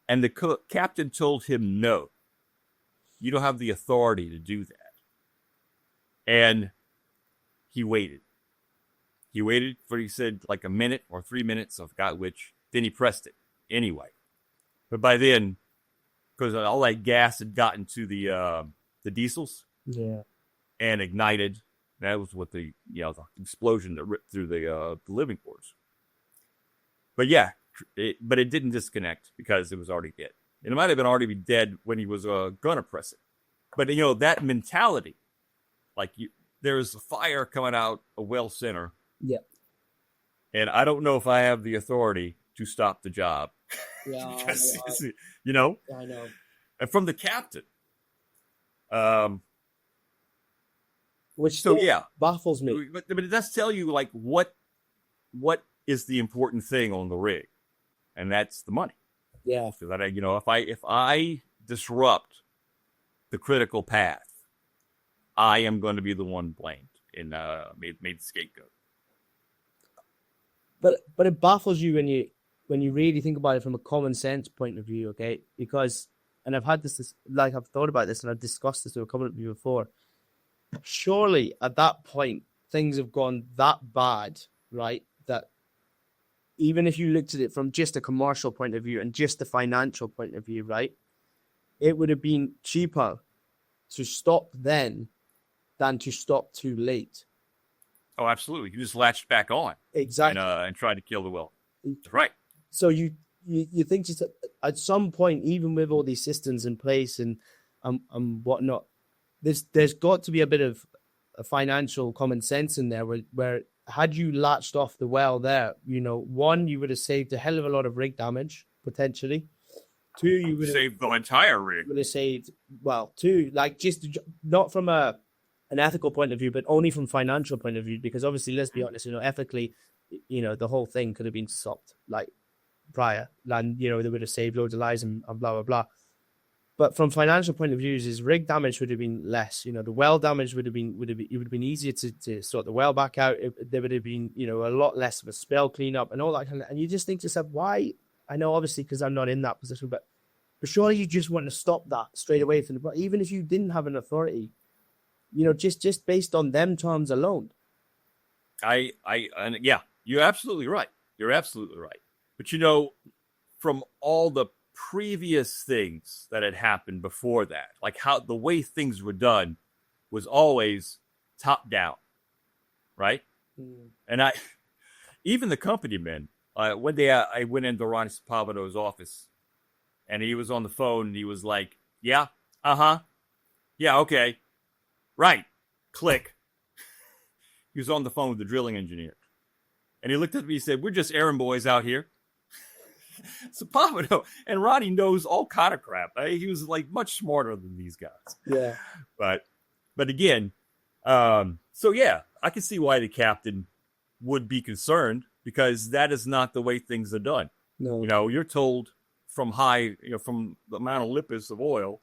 And the captain told him, no, you don't have the authority to do that. And he waited. He waited for, he said, like a minute or 3 minutes, I forgot which. Then he pressed it anyway. But by then, because all that gas had gotten to the diesels, and ignited, that was what the explosion that ripped through the living quarters. But yeah, but it didn't disconnect because it was already dead. And it might have been already be dead when he was gonna press it. But that mentality, like there's a fire coming out a well center. Yeah. And I don't know if I have the authority to stop the job. Yeah. Because, I know. And from the captain. Which baffles me. But it does tell you like what is the important thing on the rig, and that's the money. Yeah. So that if I disrupt the critical path, I am going to be the one blamed and made the scapegoat. But it baffles you when you really think about it from a common sense point of view, okay? Because, and I've had this I've thought about this and I've discussed this with a couple of you before. Surely at that point things have gone that bad, right? That even if you looked at it from just a commercial point of view and just the financial point of view, right? It would have been cheaper to stop then than to stop too late. Oh, absolutely. You just latched back on. Exactly. And tried to kill the well. Right. So you think just at some point, even with all these systems in place and whatnot, there's got to be a bit of a financial common sense in there where had you latched off the well there, one, you would have saved a hell of a lot of rig damage, potentially. Two, you would have saved the entire rig. Would have saved, two, like just not from an ethical point of view, but only from financial point of view, because obviously, let's be honest, ethically, the whole thing could have been stopped like prior, and they would have saved loads of lives and blah blah blah. But from financial point of view, is rig damage would have been less. The well damage would have been easier to sort the well back out. There would have been a lot less of a spill cleanup and all that kind of. And you just think to yourself, why? I know obviously because I'm not in that position, but surely you just want to stop that straight away from the. Even if you didn't have an authority, just based on them terms alone. And yeah, you're absolutely right. You're absolutely right. But from all the previous things that had happened before that, like how the way things were done was always top down, right? And even the company men, one day I went into Ronnie Pavado's office and he was on the phone and he was like, yeah, yeah, okay, right, click. He was on the phone with the drilling engineer and he looked at me and said, we're just errand boys out here. So Pavado and Ronnie knows all kind of crap. He was like much smarter than these guys. Yeah. But again, so yeah, I can see why the captain would be concerned because that is not the way things are done. No. You're told from from the Mount Olympus of oil,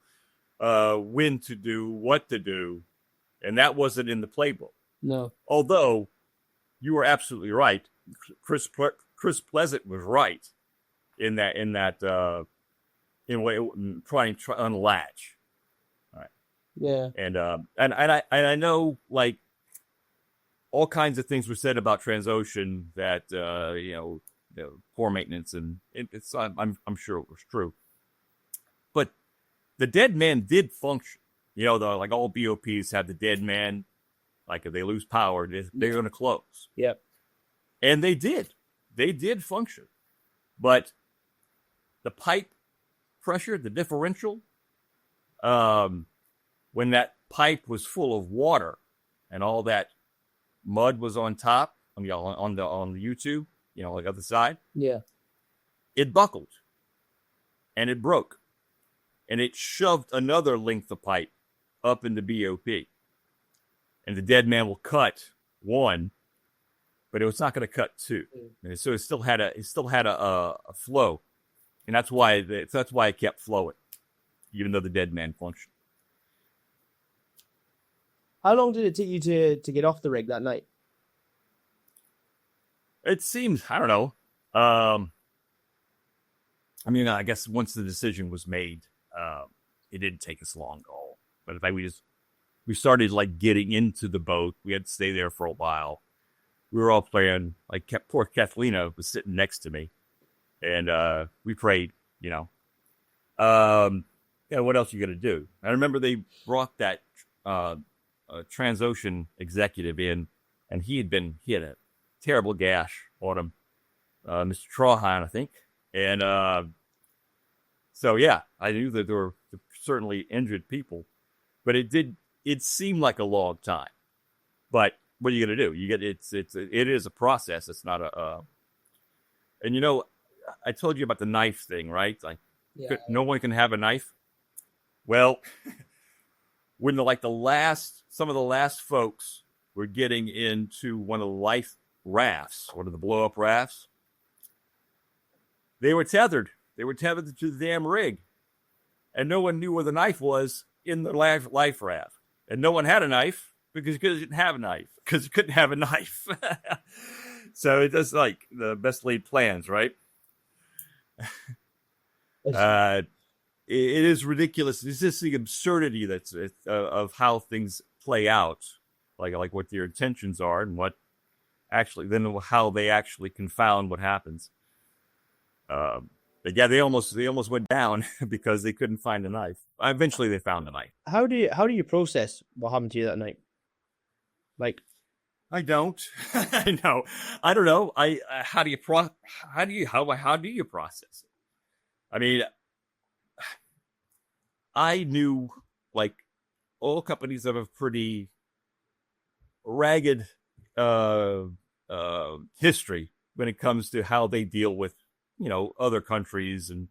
when to do, what to do, and that wasn't in the playbook. No. Although you were absolutely right, Chris Pleasant was right. In trying to unlatch. All right. Yeah. And I know like all kinds of things were said about Transocean that poor maintenance, and it's I'm sure it was true, but the dead man did function. Like all BOPs have the dead man. Like if they lose power, they're going to close. Yep. And they did. They did function. But the pipe pressure, the differential, when that pipe was full of water and all that mud was on top, on the YouTube, like other side, Yeah. it buckled and it broke. And it shoved another length of pipe up into BOP. And the dead man will cut one, but it was not going to cut two. And so it still had a flow, and that's why it kept flowing, even though the dead man functioned. How long did it take you to get off the rig that night? It seems, I don't know. I mean, I guess once the decision was made, it didn't take us long at all. But in fact, we started like getting into the boat. We had to stay there for a while. We were all praying. Like poor Kathlina was sitting next to me, and we prayed. Yeah, what else are you gonna do? I remember they brought that Transocean executive in, and he had a terrible gash on him, Mr. Trahan, I think, and so yeah, I knew that there were certainly injured people, but it seemed like a long time. But what are you going to do? It is a process. It's not and I told you about the knife thing, right? Like, no one can have a knife. Well, when some of the last folks were getting into one of the life rafts, one of the blow up rafts, they were tethered. They were tethered to the damn rig, and no one knew where the knife was in the life raft. And no one had a knife because you couldn't have a knife. So it does like the best laid plans, right? It is ridiculous. It's just the absurdity of how things play out, like what their intentions are and how they actually confound what happens. But yeah, they almost went down because they couldn't find a knife. Eventually, they found a knife. How do you process what happened to you that night? Like, I don't. I know. I don't know. How do you process it? I mean, I knew like oil companies have a pretty ragged history when it comes to how they deal with other countries and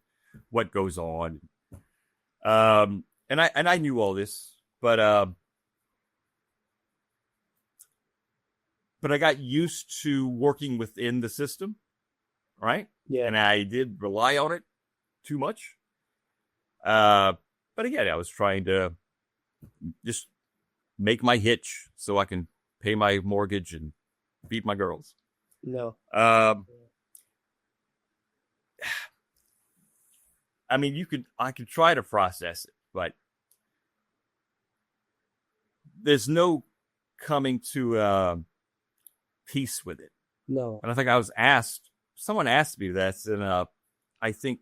what goes on. And I knew all this, but I got used to working within the system, right? Yeah. And I did rely on it too much. But again, I was trying to just make my hitch so I can pay my mortgage and beat my girls. No. I mean, I could try to process it, but there's no coming to peace with it. No. And I think someone asked me that in I think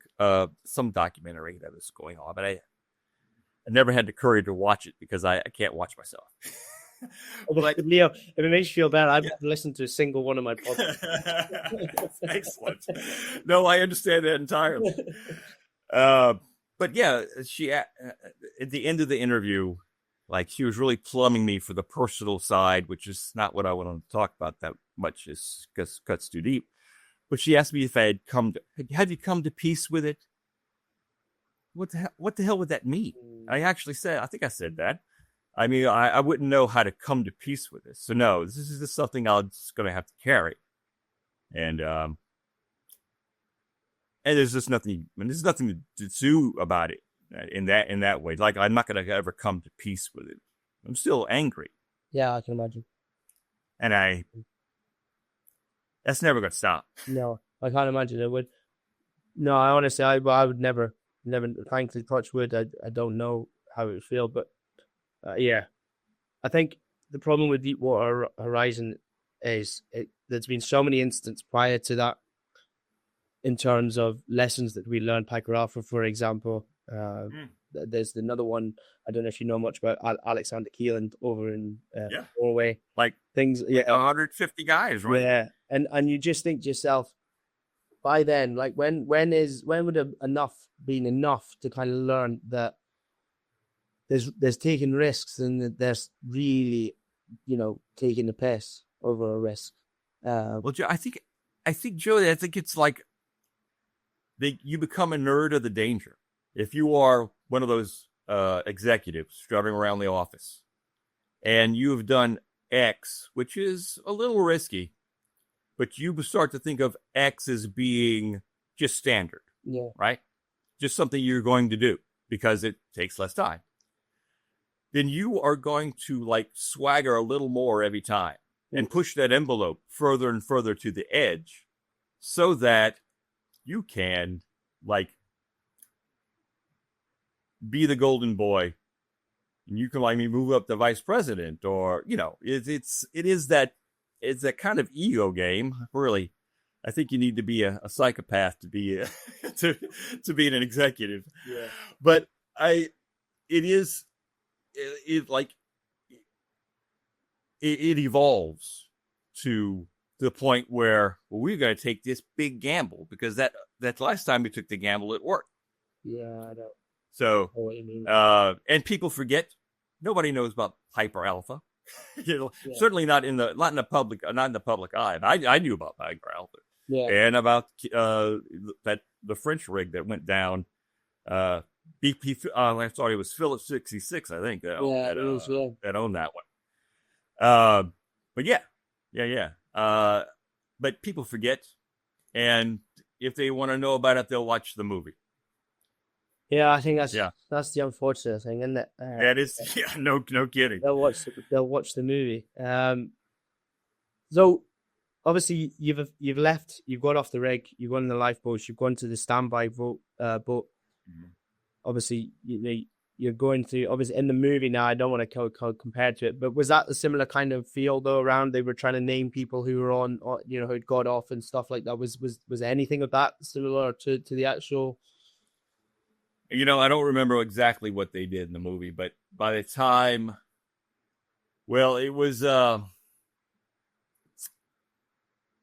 some documentary that was going on, but I never had the courage to watch it because I can't watch myself. But Leo, if it makes you feel bad, I've listened to a single one of my podcasts. Excellent. No, I understand that entirely. But yeah, she at the end of the interview, like she was really plumbing me for the personal side, which is not what I want to talk about that much. It cuts too deep. But she asked me if have you come to peace with it? What the hell would that mean? I think I said that. I mean, I wouldn't know how to come to peace with this. So no, this is just something I'm just going to have to carry. And there's just nothing. There's nothing to do about it in that way. Like I'm not going to ever come to peace with it. I'm still angry. Yeah, I can imagine. And that's never going to stop. No, I can't imagine it would. No, I honestly, I would never. Thankfully, touch wood. I don't know how it would feel, but Yeah, I think the problem with Deepwater Horizon is there's been so many instances prior to that in terms of lessons that we learned. Piker Alpha, for example. There's another one. I don't know if you know much about Alexander Keeland over in Yeah. Norway. Like Things, yeah, 150 guys, right? yeah, and you just think to yourself, by then, like when would enough been enough to kind of learn that there's taking risks and that there's really, taking the piss over a risk. Well, Joe, I think Joe, I think it's like you become a nerd of the danger. If you are one of those executives strutting around the office and you have done X, which is a little risky, but you start to think of X as being just standard, Yeah, right? Just something you're going to do because it takes less time. Then you are going to like swagger a little more every time and push that envelope further and further to the edge so that you can like be the golden boy and you can like move up to vice president, or it is that kind of ego game. Really, I think you need to be a psychopath to be to be an executive. yeah, But it is like it evolves to the point where we're going to take this big gamble because that last time we took the gamble, it worked. yeah. I don't So, know what you mean. and people forget. Nobody knows about Piper Alpha. Yeah. Certainly not in the public eye. I knew about Piper Alpha. Yeah, And about the French rig that went down. BP. I thought it was Phillips 66. I think that owned that one. But yeah. But people forget, and if they want to know about it, they'll watch the movie. yeah. I think that's the unfortunate thing, isn't it? That is, no kidding. They'll watch the movie. So obviously you've left, you've got off the rig, you've gone in the lifeboats, you've gone to the standby boat. Mm-hmm. Obviously, you're going through. Obviously, in the movie now, I don't want to compare to it, but was that a similar kind of feel though? Around they were trying to name people who were on, who'd got off and stuff like that. Was anything of that similar to the actual? I don't remember exactly what they did in the movie, but by the time, well, it was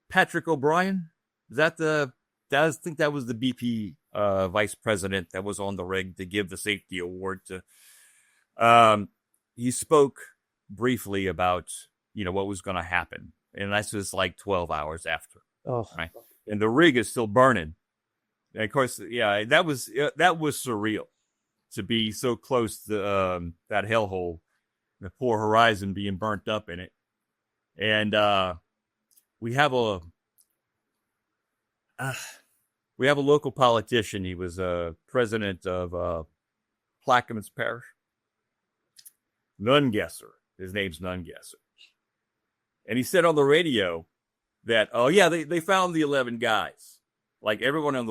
Patrick O'Brien. I think that was the BP vice president that was on the rig to give the safety award to. He spoke briefly about what was going to happen, and that's just like 12 hours after. Oh, right? And the rig is still burning. And of course, that was surreal to be so close to that hellhole, the poor Horizon being burnt up in it. And we have a local politician. He was president of Plaquemines Parish. Nungesser. His name's Nungesser. And he said on the radio that, they found the 11 guys. Like everyone on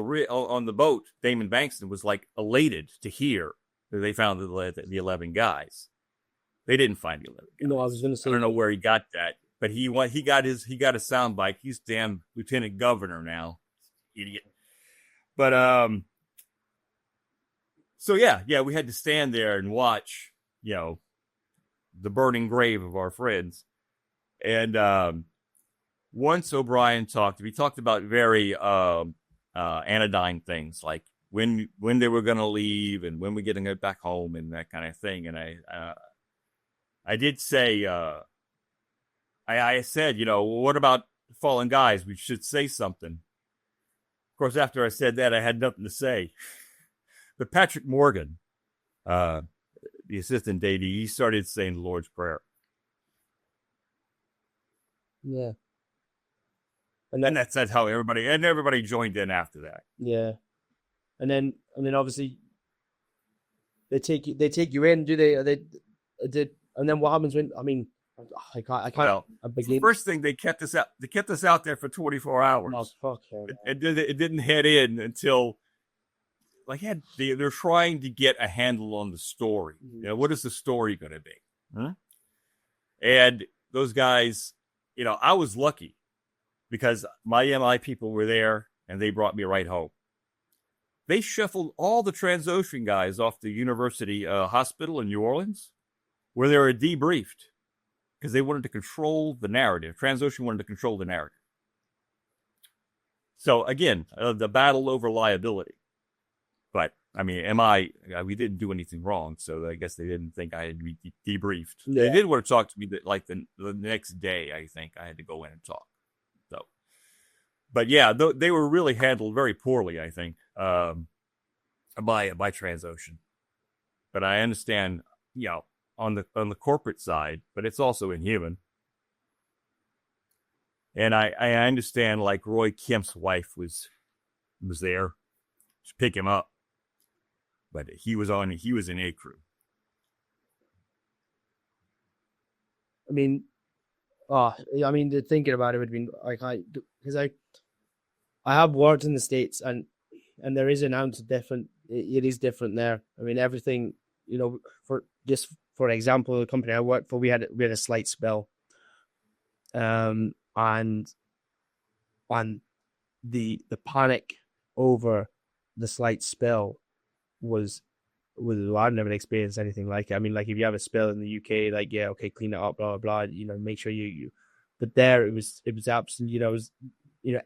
the boat, Damon Bankston was like elated to hear that they found the 11 guys. They didn't find the 11 guys. No, I was going to say. I don't know where he got that, but he got a soundbite. He's damn lieutenant governor now, idiot. But so we had to stand there and watch, the burning grave of our friends. And once O'Brien he talked about very anodyne things, like when they were going to leave and when we're getting it back home and that kind of thing. And I did say, I said, what about fallen guys? We should say something. Of course, after I said that, I had nothing to say. But Patrick Morgan, the assistant AD, he started saying the Lord's Prayer. Yeah. And that's how everybody joined in after that. Yeah. And then obviously they take you in, do they? And then what happens when? I mean, I can't. Well, the first thing, they kept us out. They kept us out there for 24 hours. Oh, fuck. It didn't head in until they're trying to get a handle on the story. What is the story going to be? And those guys, I was lucky because my MI people were there and they brought me right home. They shuffled all the Transocean guys off the University Hospital in New Orleans, where they were debriefed because they wanted to control the narrative. Transocean wanted to control the narrative. So again, the battle over liability. But I mean, we didn't do anything wrong, so I guess they didn't think I had to be debriefed. Yeah. They did want to talk to me like the next day. I think I had to go in and talk. So, but yeah, they were really handled very poorly, I think, by Transocean. But I understand, on the corporate side, but it's also inhuman. And I understand, like Roy Kemp's wife was there to pick him up, but he was in A crew. Thinking about it would be like because I have worked in the States and there is an ounce of different. It is different there. I mean, everything, for example, the company I worked for, we had a slight spill, and the panic over the slight spill was I've never experienced anything like it. I mean, like if you have a spill in the UK, like, yeah, okay, clean it up, blah blah blah. Make sure you. But there, it was absolutely,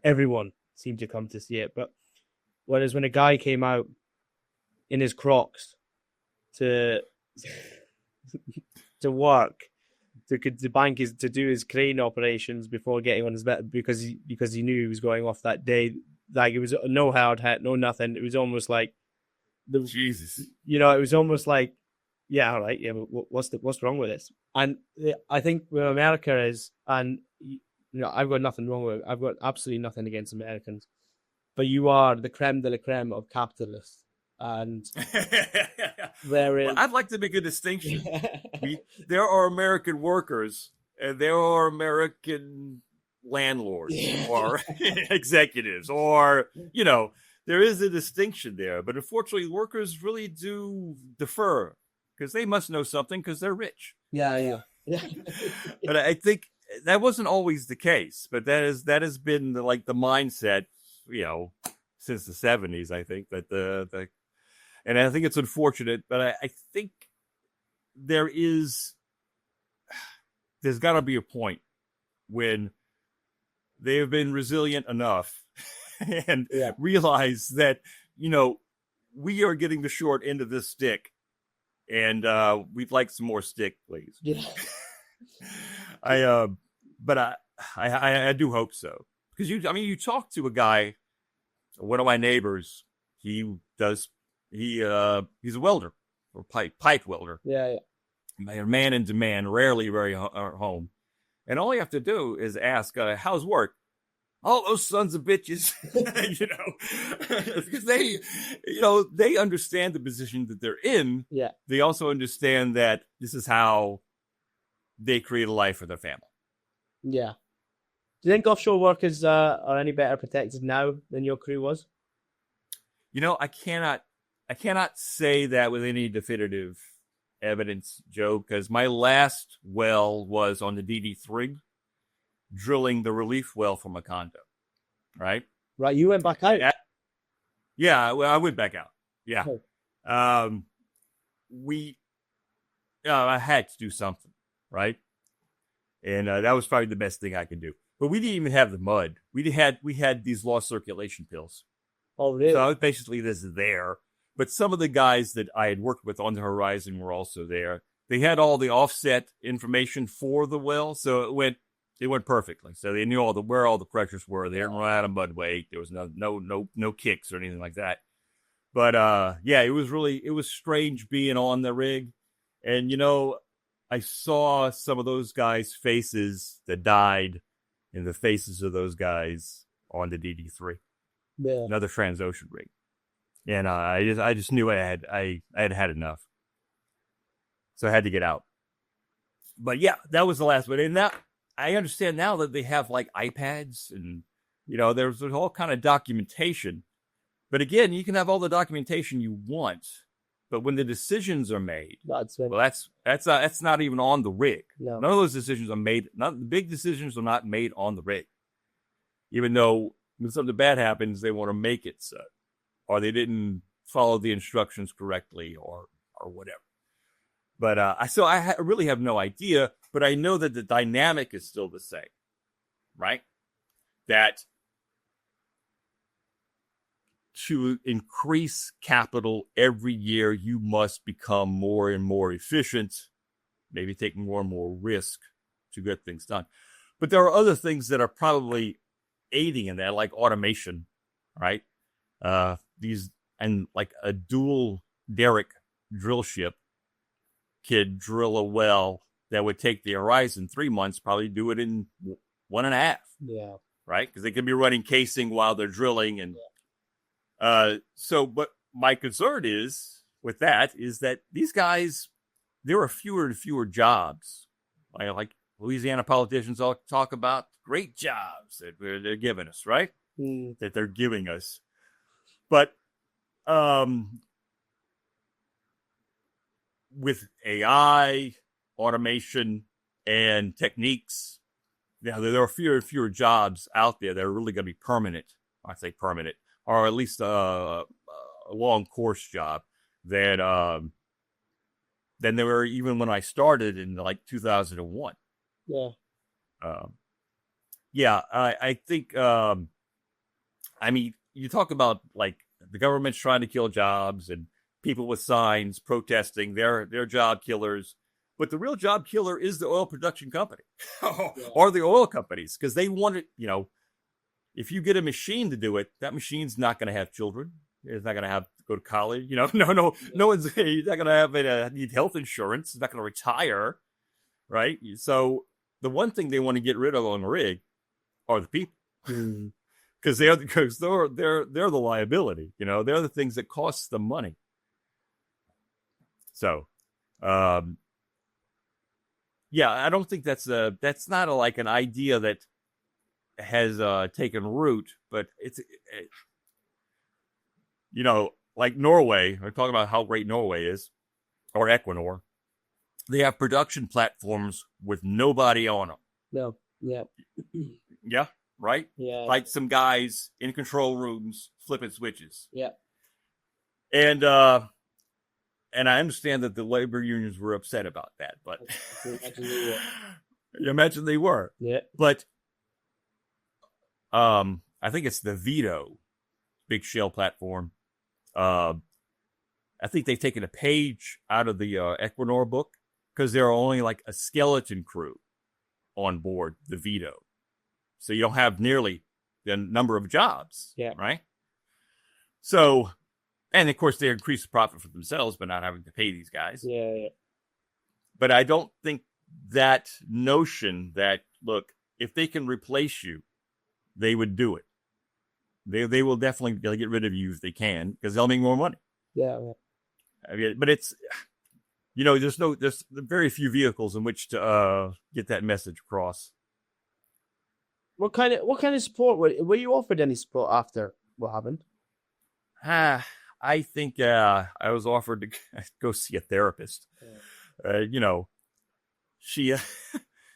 everyone seemed to come to see it. But whereas when a guy came out in his Crocs to work, to do his crane operations before getting on his bed because he knew he was going off that day. Like, it was no hard hat, no nothing. It was almost like Jesus. It was almost like, yeah, all right, yeah, but what's wrong with this? And I think where America is, and I've got nothing wrong with it. I've got absolutely nothing against Americans, but you are the creme de la creme of capitalists. And well, I'd like to make a distinction. There are American workers and there are American landlords or executives, or there is a distinction there. But unfortunately, workers really do defer because they must know something because they're rich. Yeah. But I think that wasn't always the case. But that has been the mindset, since the 70s. I think that and I think it's unfortunate, but I think there's got to be a point when they have been resilient enough and realize that, we are getting the short end of this stick, and we'd like some more stick, please. Yeah. I do hope so, because you talk to a guy, one of my neighbors, he's a welder, or pipe welder. Yeah. A man in demand, rarely very home. And all you have to do is ask, how's work? All those sons of bitches, because they understand the position that they're in. Yeah. They also understand that this is how they create a life for their family. Yeah. Do you think offshore workers are any better protected now than your crew was? I cannot say that with any definitive evidence, Joe, because my last well was on the DD3, drilling the relief well for Macondo. Right? Right, you went back out. Yeah, well, I went back out. Yeah. Oh. I had to do something, right? And that was probably the best thing I could do. But we didn't even have the mud. We had these lost circulation pills. Oh, really? So I was basically just there. But some of the guys that I had worked with on the Horizon were also there. They had all the offset information for the well, so it went perfectly. So they knew where all the pressures were. They didn't run out of mud weight. There was no kicks or anything like that. But it was strange being on the rig, and I saw some of those guys' faces that died, in the faces of those guys on the DD3, another Transocean rig. And I just knew I had enough, so I had to get out. But yeah, that was the last one. And now I understand now that they have like iPads, and there's all kind of documentation But again, you can have all the documentation you want, but when the decisions are made, that's not even on the rig. No. None of those decisions are made. The big decisions are not made on the rig. Even though when something bad happens, they want to make it so, or they didn't follow the instructions correctly, or whatever. But I really have no idea. But I know that the dynamic is still the same, right? That to increase capital every year, you must become more and more efficient, maybe take more and more risk to get things done. But there are other things that are probably aiding in that, like automation, right? Like a dual derrick drill ship could drill a well that would take the Horizon 3 months, probably do it in 1.5. Yeah. Right? Because they can be running casing while they're drilling. And but my concern is with that is that these guys, there are fewer and fewer jobs. Like Louisiana politicians all talk about great jobs that they're giving us, right? That they're giving us. But with AI, automation, and techniques, there are fewer and fewer jobs out there that are really going to be permanent. I say permanent, or at least a long course job than there were even when I started in like 2001. Yeah. I think. I mean, you talk about like the government's trying to kill jobs and people with signs protesting they're job killers. But the real job killer is the oil production company or the oil companies, because they want it. If you get a machine to do it, that machine's not going to have children. It's not going to have to go to college. No one's he's not going to have need health insurance. It's not going to retire, right? So the one thing they want to get rid of on the rig are the people, because they're the liability. They're the things that cost them money. So, I don't think that's not like an idea that has taken root, but it's like Norway. We're talking about how great Norway is, or Equinor. They have production platforms with nobody on them. No. Yeah. Yeah. Right. Yeah. Like some guys in control rooms flipping switches. Yeah. And I understand that the labor unions were upset about that, but you imagine they were. Yeah. But I think it's the Vito big shell platform. I think they've taken a page out of the Equinor book, because there are only like a skeleton crew on board the Vito. So you don't have nearly the number of jobs. Yeah. Right. So, and of course they increase the profit for themselves by not having to pay these guys. Yeah. But I don't think that notion that, look, if they can replace you, they would do it. They will definitely get rid of you if they can, because they'll make more money. Yeah. I mean, but it's, there's very few vehicles in which to get that message across. What kind of support were you offered any support after what happened? I think I was offered to go see a therapist. She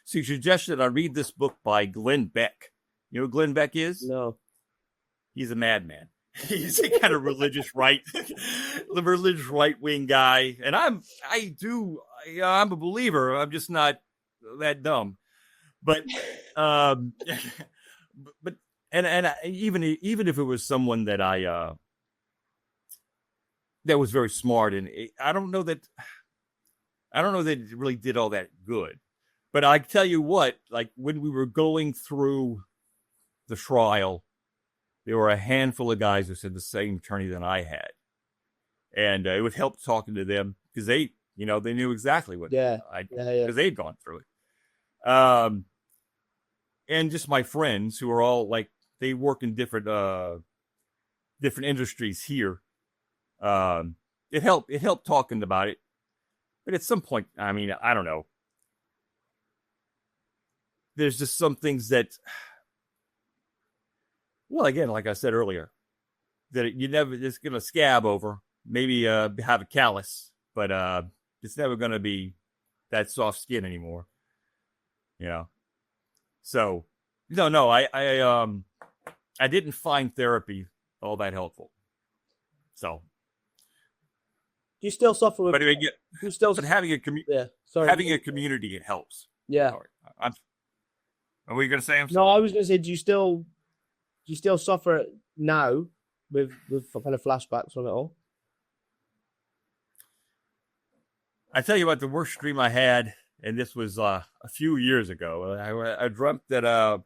suggested I read this book by Glenn Beck. You know who Glenn Beck is? No. He's a madman. He's a kind of religious right-wing guy, and I'm a believer. I'm just not that dumb. But even if it was someone that that was very smart, and I don't know that it really did all that good. But I tell you what, like when we were going through the trial, there were a handful of guys who said the same attorney that I had, and it would help talking to them, because they knew exactly what because they'd gone through it. And just my friends who are all like, they work in different industries here. It helped talking about it. But at some point, I mean, I don't know. There's just some things that, well, again, like I said earlier, that you never just gonna scab over. Maybe have a callus, but it's never gonna be that soft skin anymore. You know. So no, I didn't find therapy all that helpful. So, Do you still suffer with? but I mean, You still? but having a Yeah. Sorry. having a community, it helps. Yeah. Sorry. Are we gonna say? No, I was going to say, do you still suffer it now with kind of flashbacks from it all? I tell you what, the worst dream I had, and this was a few years ago. I dreamt that I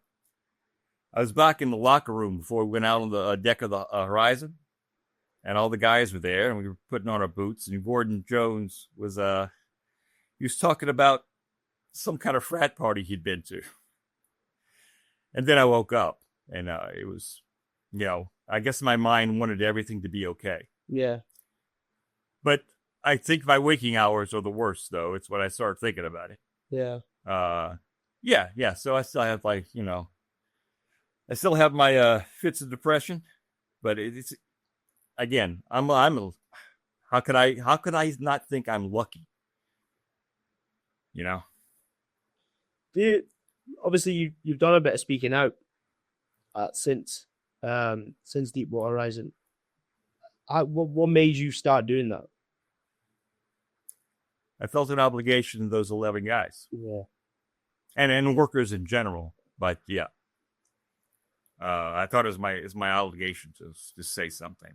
was back in the locker room before we went out on the deck of the Horizon, and all the guys were there, and we were putting on our boots. And Gordon Jones was he was talking about some kind of frat party he'd been to, and then I woke up, and it was, I guess my mind wanted everything to be okay. Yeah. But I think my waking hours are the worst, though. It's when I start thinking about it. Yeah. Yeah. So I still have I still have my fits of depression, but it's again, how could I not think I'm lucky? Obviously you've done a bit of speaking out since Deepwater Horizon. What made you start doing that? I felt an obligation to those 11 guys. Yeah. And workers in general, but yeah. I thought it was my obligation to say something.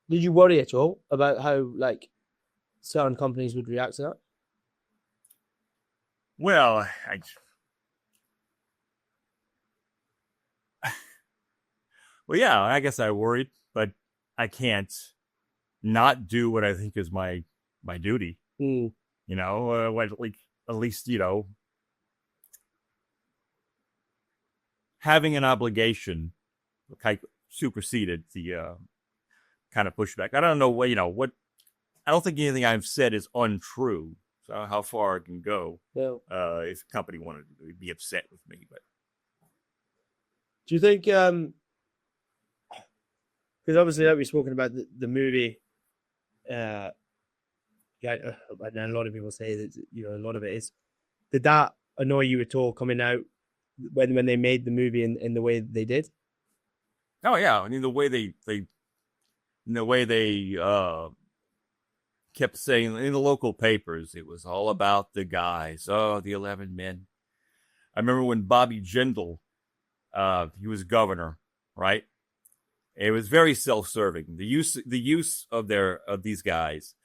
Did you worry at all about how certain companies would react to that? Well, yeah, I guess I worried, but I can't not do what I think is my duty. Mm. At least having an obligation superseded the kind of pushback. I don't know what I don't think anything I've said is untrue. So how far it can go, No. if a company wanted to be upset with me, but do you think? Because obviously, we've spoken about the movie. Yeah, and a lot of people say that a lot of it is. Did that annoy you at all coming out when they made the movie in the way they did? Oh yeah, I mean the way they kept saying in the local papers, it was all about the guys. Oh, the 11 men. I remember when Bobby Jindal, he was governor, right? It was very self-serving. The use of these guys,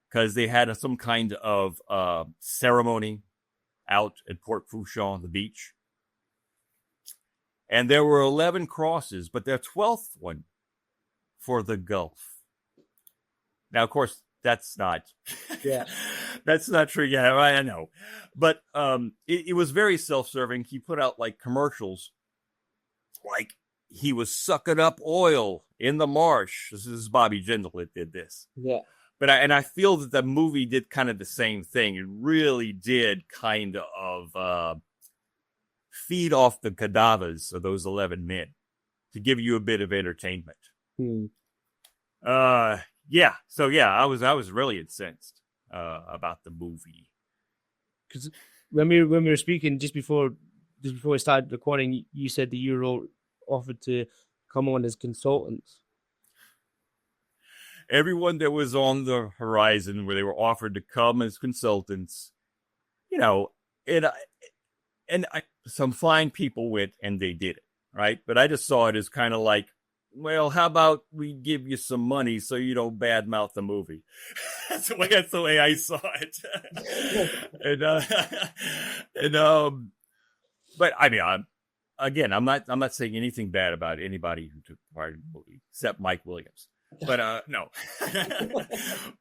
because they had some kind of ceremony out at Port Fourchon, the beach. And there were 11 crosses, but their 12th one for the Gulf. Now, of course, that's not that's not true. Yeah, I know. But it was very self-serving. He put out commercials like he was sucking up oil in the marsh. This is Bobby Jindal that did this. Yeah. But I feel that the movie did kind of the same thing. It really did kind of feed off the cadavers of those 11 men to give you a bit of entertainment. Yeah. So yeah, I was really incensed about the movie. Because when we were speaking just before we started recording, you said that you were offered to come on as consultants. Everyone that was on the Horizon, where they were offered to come as consultants, some fine people went and they did it, right? But I just saw it as kind of like, well, how about we give you some money so you don't badmouth the movie? That's the way I saw it. But I mean, I'm not saying anything bad about anybody who took part in the movie except Mike Williams. But no.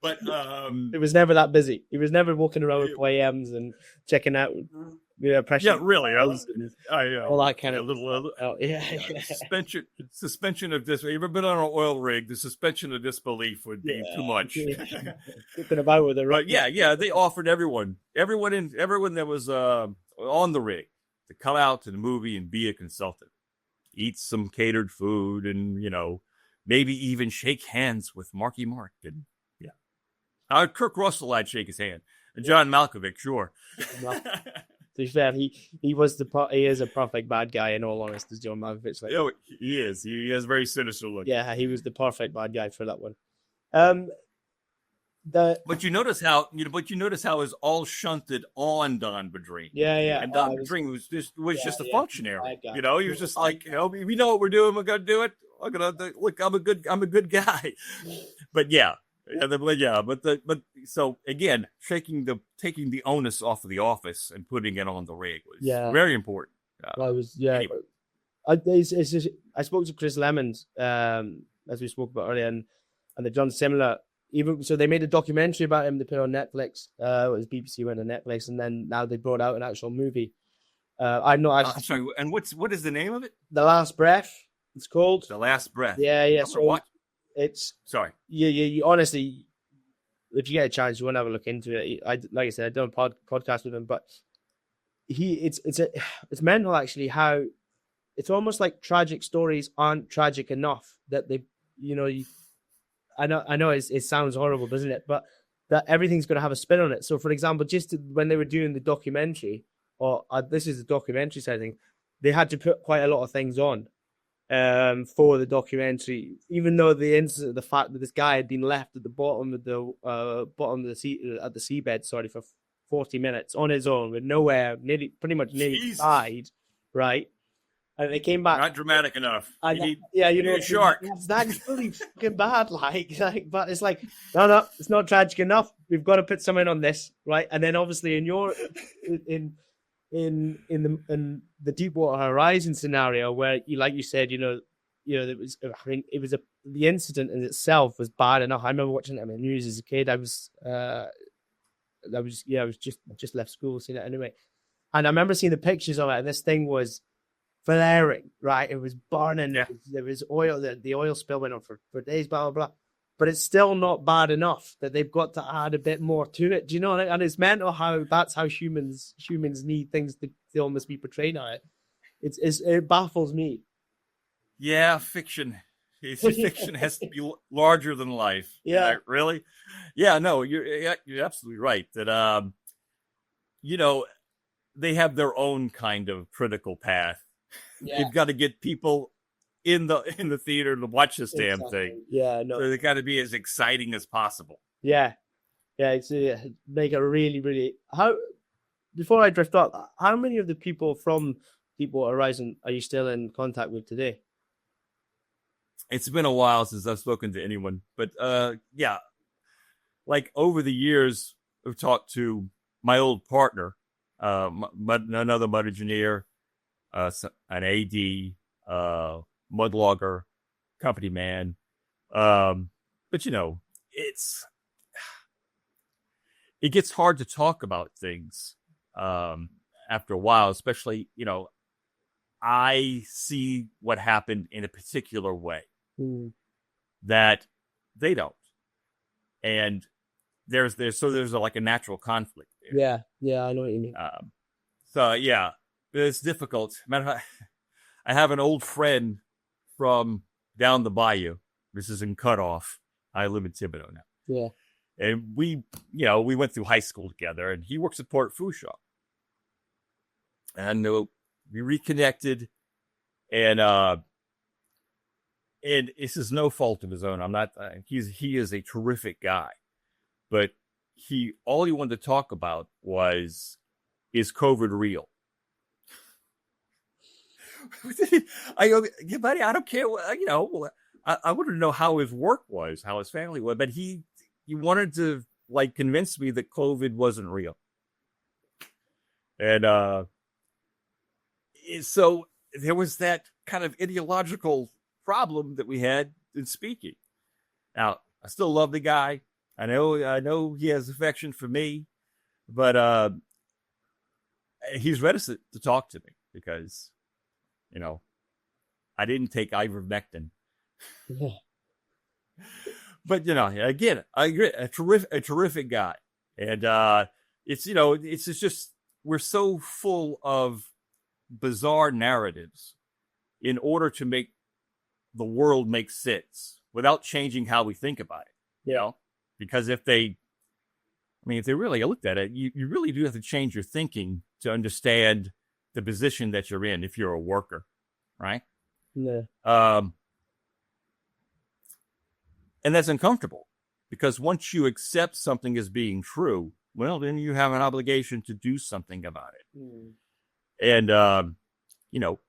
But it was never that busy. He was never walking around with poems and checking out pressure. Yeah, really. All that kind of little yeah. suspension of disbelief. You ever been on an oil rig? The suspension of disbelief would be too much. Looking about with a but yeah, they offered everyone that was on the rig to come out to the movie and be a consultant, eat some catered food, and maybe even shake hands with Marky Mark. And Kirk Russell, I'd shake his hand. And John Malkovich, sure. To be fair, he is a perfect bad guy, in all honesty, John Malkovich. Like, he is. He has a very sinister look. Yeah, he was the perfect bad guy for that one. But you notice how it's all shunted on Don Badrine. Yeah. And Don Badrine was just a functionary. He was just like, we know what we're doing. We're gonna do it. I'm a good guy. But so again, taking the onus off of the office and putting it on the rig was very important. Anyway. I spoke to Chris Lemons, as we spoke about earlier, and they've done similar. So they made a documentary about him. They put it on Netflix. It was BBC went on Netflix, and then now they brought out an actual movie. I'm sorry. And what is the name of it? The Last Breath. It's called The Last Breath. Yeah. So what? It's sorry. You honestly, if you get a chance, you want to have a look into it. Like I said, I done a podcast with him, but it's mental actually how it's almost like tragic stories aren't tragic enough that they, I know it sounds horrible, doesn't it? But that everything's going to have a spin on it. So, for example, when they were doing the documentary, this is the documentary side thing, they had to put quite a lot of things on for the documentary, even though the fact that this guy had been left at the bottom of the sea at the seabed, for 40 minutes on his own with nowhere, pretty much nearly died, right? And they came back. Not dramatic enough. Shark. That's really fucking bad. But it's like, no, it's not tragic enough. We've got to put something on this, right? And then obviously in the Deepwater Horizon scenario, where like you said, the incident in itself was bad enough. I remember watching it on the news as a kid. I was just left school, seeing it anyway, and I remember seeing the pictures of it. And this thing was flaring, right? It was burning. Yeah. There was oil. The oil spill went on for days, blah, blah, blah. But it's still not bad enough that they've got to add a bit more to it. Do you know? And it's mental how that's how humans need things to almost be portrayed on it. It baffles me. Yeah, fiction. Fiction has to be larger than life. Yeah. Like, really? Yeah, no, you're absolutely right. That they have their own kind of critical path. Yeah. You've got to get people in the theater to watch this damn thing. Yeah, no. So they got to be as exciting as possible. Yeah. It's make it really, really. Before I drift off, how many of the people from Deepwater Horizon are you still in contact with today? It's been a while since I've spoken to anyone, but like over the years, I've talked to my old partner, another mud engineer, an AD, mud logger, company man. But it gets hard to talk about things after a while, especially, I see what happened in a particular way that they don't. And there's like a natural conflict there. Yeah, I know what you mean. It's difficult. Matter of fact, I have an old friend from down the bayou. This is in Cutoff. I live in Thibodeau now. Yeah. And we went through high school together, and he works at Port Fourchon. And we reconnected, and this is no fault of his own. I'm not. He is a terrific guy, but all he wanted to talk about is COVID real? I go, yeah, buddy, I don't care. I wanted to know how his work was, how his family was, but he wanted to convince me that COVID wasn't real. And so there was that kind of ideological problem that we had in speaking. Now, I still love the guy. I know he has affection for me, but he's reticent to talk to me because, I didn't take ivermectin. Yeah. But again, I agree. A terrific guy, and it's just we're so full of bizarre narratives in order to make the world makes sense without changing how we think about it. You know, because if they really looked at it, you really do have to change your thinking to understand the position that you're in if you're a worker, right? Yeah. And that's uncomfortable because once you accept something as being true, well, then you have an obligation to do something about it. And,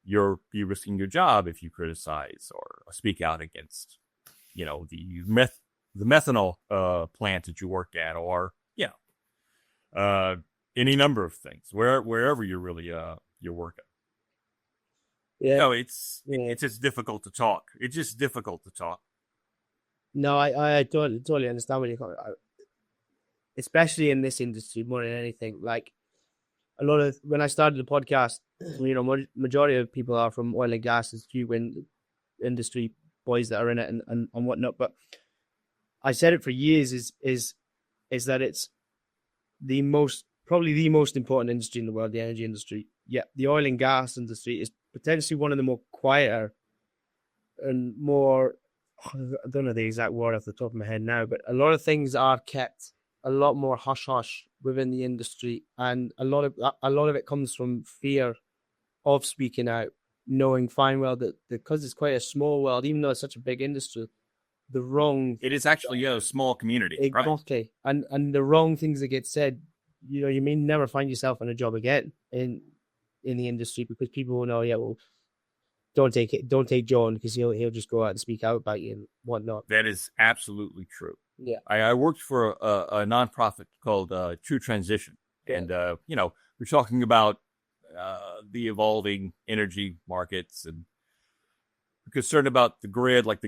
you're risking your job if you criticize or speak out against, the methanol plant that you work at, or, any number of things, wherever you're really you're working. Yeah. No, it's just difficult to talk. It's just difficult to talk. No, I totally understand what you're coming. Especially in this industry more than anything. Like a lot of when I started the podcast, majority of people are from oil and gas. There's few industry boys that are in it and whatnot. But I said it for years is that it's probably the most important industry in the world, the energy industry. Yeah, the oil and gas industry is potentially one of the more quieter and more, I don't know the exact word off the top of my head now, but a lot of things are kept a lot more hush hush within the industry, and a lot of it comes from fear of speaking out, knowing fine well that because it's quite a small world, even though it's such a big industry, it is actually a small community, exactly, right? and the wrong things that get said, you may never find yourself in a job again in the industry because people will know, well, don't take John because he'll just go out and speak out about you and whatnot. That is absolutely true. Yeah, I worked for a nonprofit called True Transition, and we're talking about the evolving energy markets, and we're concerned about the grid, like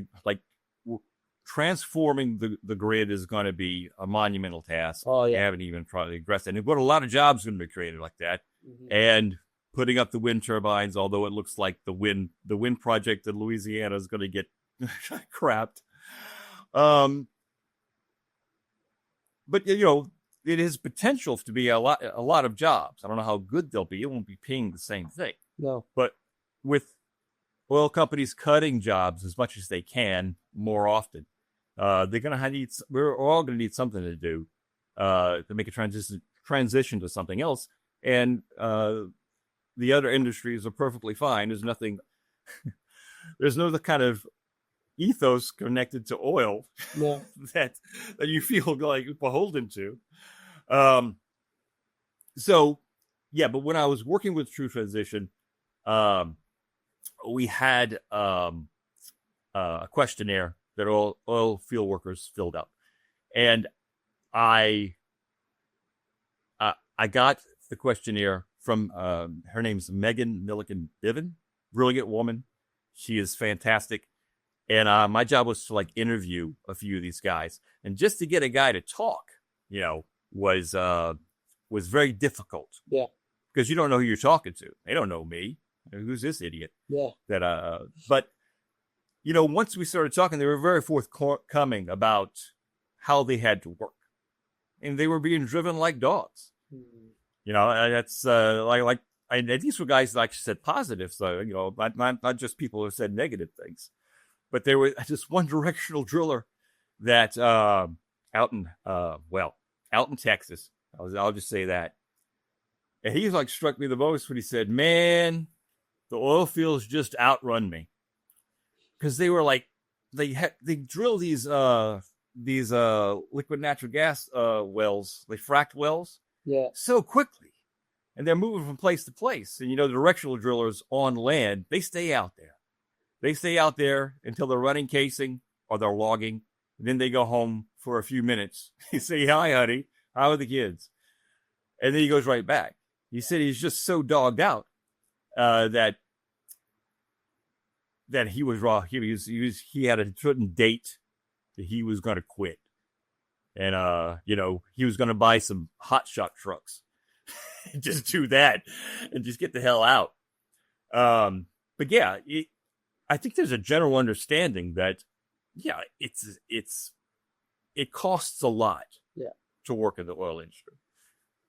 transforming the grid is going to be a monumental task. Oh yeah, they haven't even probably addressed it. And what a lot of jobs are going to be created like that, and putting up the wind turbines, although it looks like the wind project in Louisiana is going to get crapped. But it has potential to be a lot of jobs. I don't know how good they'll be. It won't be paying the same thing. No. But with oil companies cutting jobs as much as they can more often, we're all going to need something to do to make a transition to something else. And the other industries are perfectly fine. There's nothing. There's no kind of ethos connected to oil that you feel like beholden to. So, yeah. But when I was working with True Transition, we had a questionnaire that oil field workers filled out, and I got the questionnaire from her name's Megan Milliken Biven, brilliant woman. She is fantastic. And my job was to interview a few of these guys, and just to get a guy to talk, was very difficult. Yeah, because you don't know who you're talking to. They don't know me. Who's this idiot? Yeah. But once we started talking, they were very forthcoming about how they had to work, and they were being driven like dogs. That's these were guys that actually said positive, so not just people who said negative things. But there was this one directional driller that out in Texas. I'll just say that. And he struck me the most when he said, "Man, the oil fields just outrun me," because they were they drill these liquid natural gas wells, they fracked wells, so quickly, and they're moving from place to place. And the directional drillers on land, they stay out there. They stay out there until they're running casing or they're logging. And then they go home for a few minutes. He say, "Hi, honey. How are the kids?" And then he goes right back. He said he's just so dogged out that he was raw. He had a certain date that he was going to quit, and he was going to buy some hotshot trucks, just do that, and just get the hell out. But yeah. I think there's a general understanding that, it costs a lot to work in the oil industry.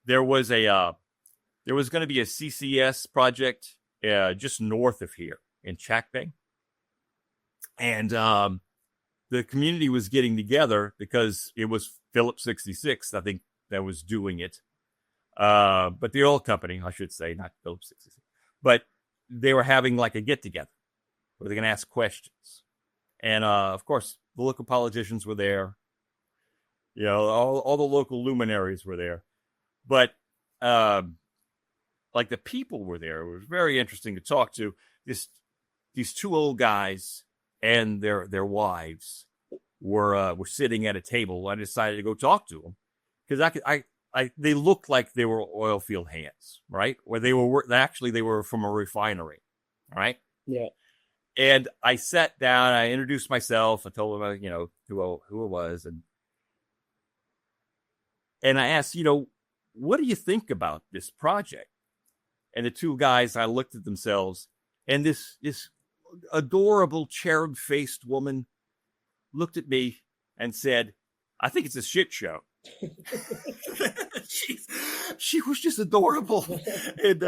There was going to be a CCS project just north of here in Chakbang. And the community was getting together because it was Phillips 66, I think, that was doing it. But the oil company, I should say, not Phillips 66. But they were having like a get-together where they're going to ask questions. And, of course, the local politicians were there. You know, all the local luminaries were there. But, like, the people were there. It was very interesting to talk to. These two old guys and their wives were sitting at a table. I decided to go talk to them because they looked like they were oil field hands, right? Where they were from a refinery, right? Yeah. And I sat down, I introduced myself, I told them, who it was, and I asked, what do you think about this project? And the two guys, I looked at themselves, and this adorable cherub-faced woman looked at me and said, "I think it's a shit show." she was just adorable, and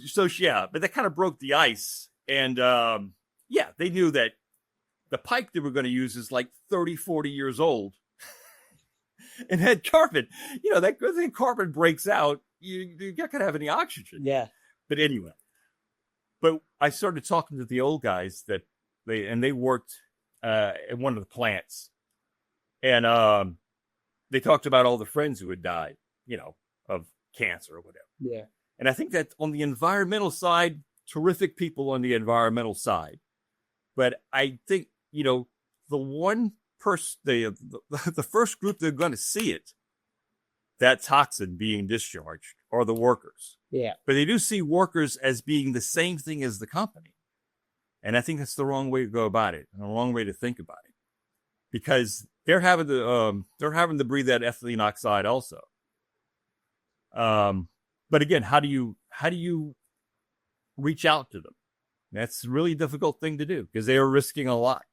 so but that kind of broke the ice, and they knew that the pipe they were going to use is like 30, 40 years old, and had carbon. That carbon breaks out, you're not going to have any oxygen. Yeah. But anyway, but I started talking to the old guys that they worked at one of the plants, and they talked about all the friends who had died, of cancer or whatever. Yeah. And I think that on the environmental side, terrific people on the environmental side. But I think, the one person, the first group they're going to see that toxin being discharged are the workers. Yeah. But they do see workers as being the same thing as the company. And I think that's the wrong way to go about it, and the wrong way to think about it. Because they're having to breathe that ethylene oxide also. But again, how do you reach out to them? That's a really difficult thing to do because they are risking a lot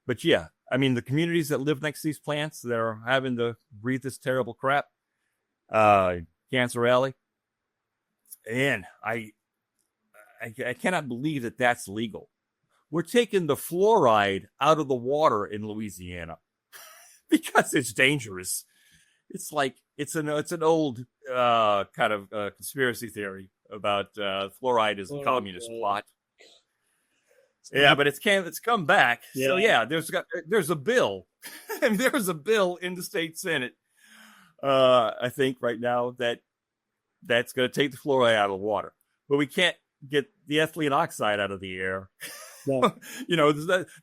but yeah, I mean, the communities that live next to these plants that are having to breathe this terrible crap, Cancer Alley, and I cannot believe that that's legal. We're taking the fluoride out of the water in Louisiana because it's dangerous. It's like it's an old kind of conspiracy theory about fluoride is a communist plot. Yeah, but it's come back. Yeah. So yeah, there's a bill. I mean, there's a bill in the state Senate. I think right now that's going to take the fluoride out of the water, but we can't get the ethylene oxide out of the air. No.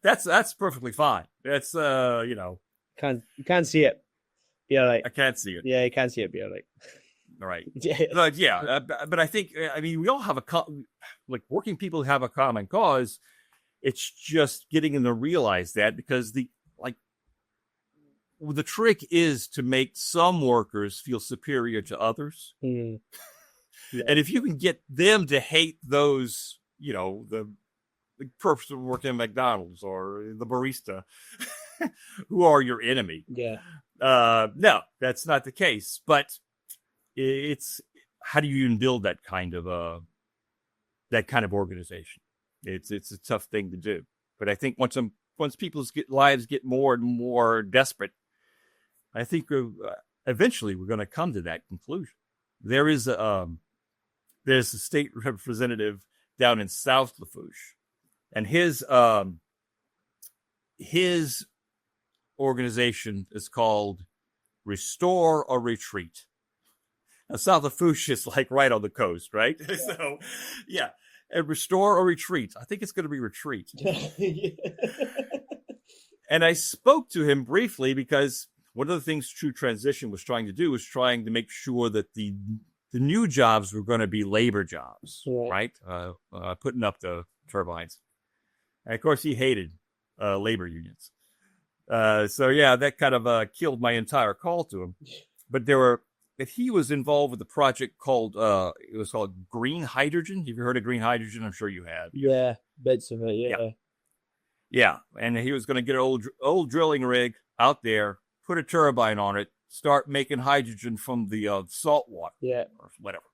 That's perfectly fine. That's you can't see it. Yeah, like I can't see it. Yeah, you can't see it. Yeah, like right. But but I think we all have working people have a common cause. It's just getting them to realize that because the trick is to make some workers feel superior to others. Mm. Yeah. And if you can get them to hate those, the person working at McDonald's or the barista who are your enemy. Yeah. No, that's not the case. But it's how do you even build that kind of organization? It's a tough thing to do. But I think once people's lives get more and more desperate, I think eventually we're going to come to that conclusion. There's a state representative down in South Lafourche, and his organization is called Restore or Retreat. Now, South Lafourche is like right on the coast, right? Yeah. So, yeah. And Restore or Retreat. I think it's going to be Retreat. And I spoke to him briefly because one of the things True Transition was trying to do was trying to make sure that the new jobs were going to be labor jobs, right? Putting up the turbines. And of course, he hated labor unions. So yeah, that kind of killed my entire call to him. But he was involved with a project called Green Hydrogen. Have you heard of green hydrogen? I'm sure you have. Yeah, bits of it. Yeah. Yeah, and he was going to get an old drilling rig out there, put a turbine on it, start making hydrogen from the salt water. Yeah, or whatever.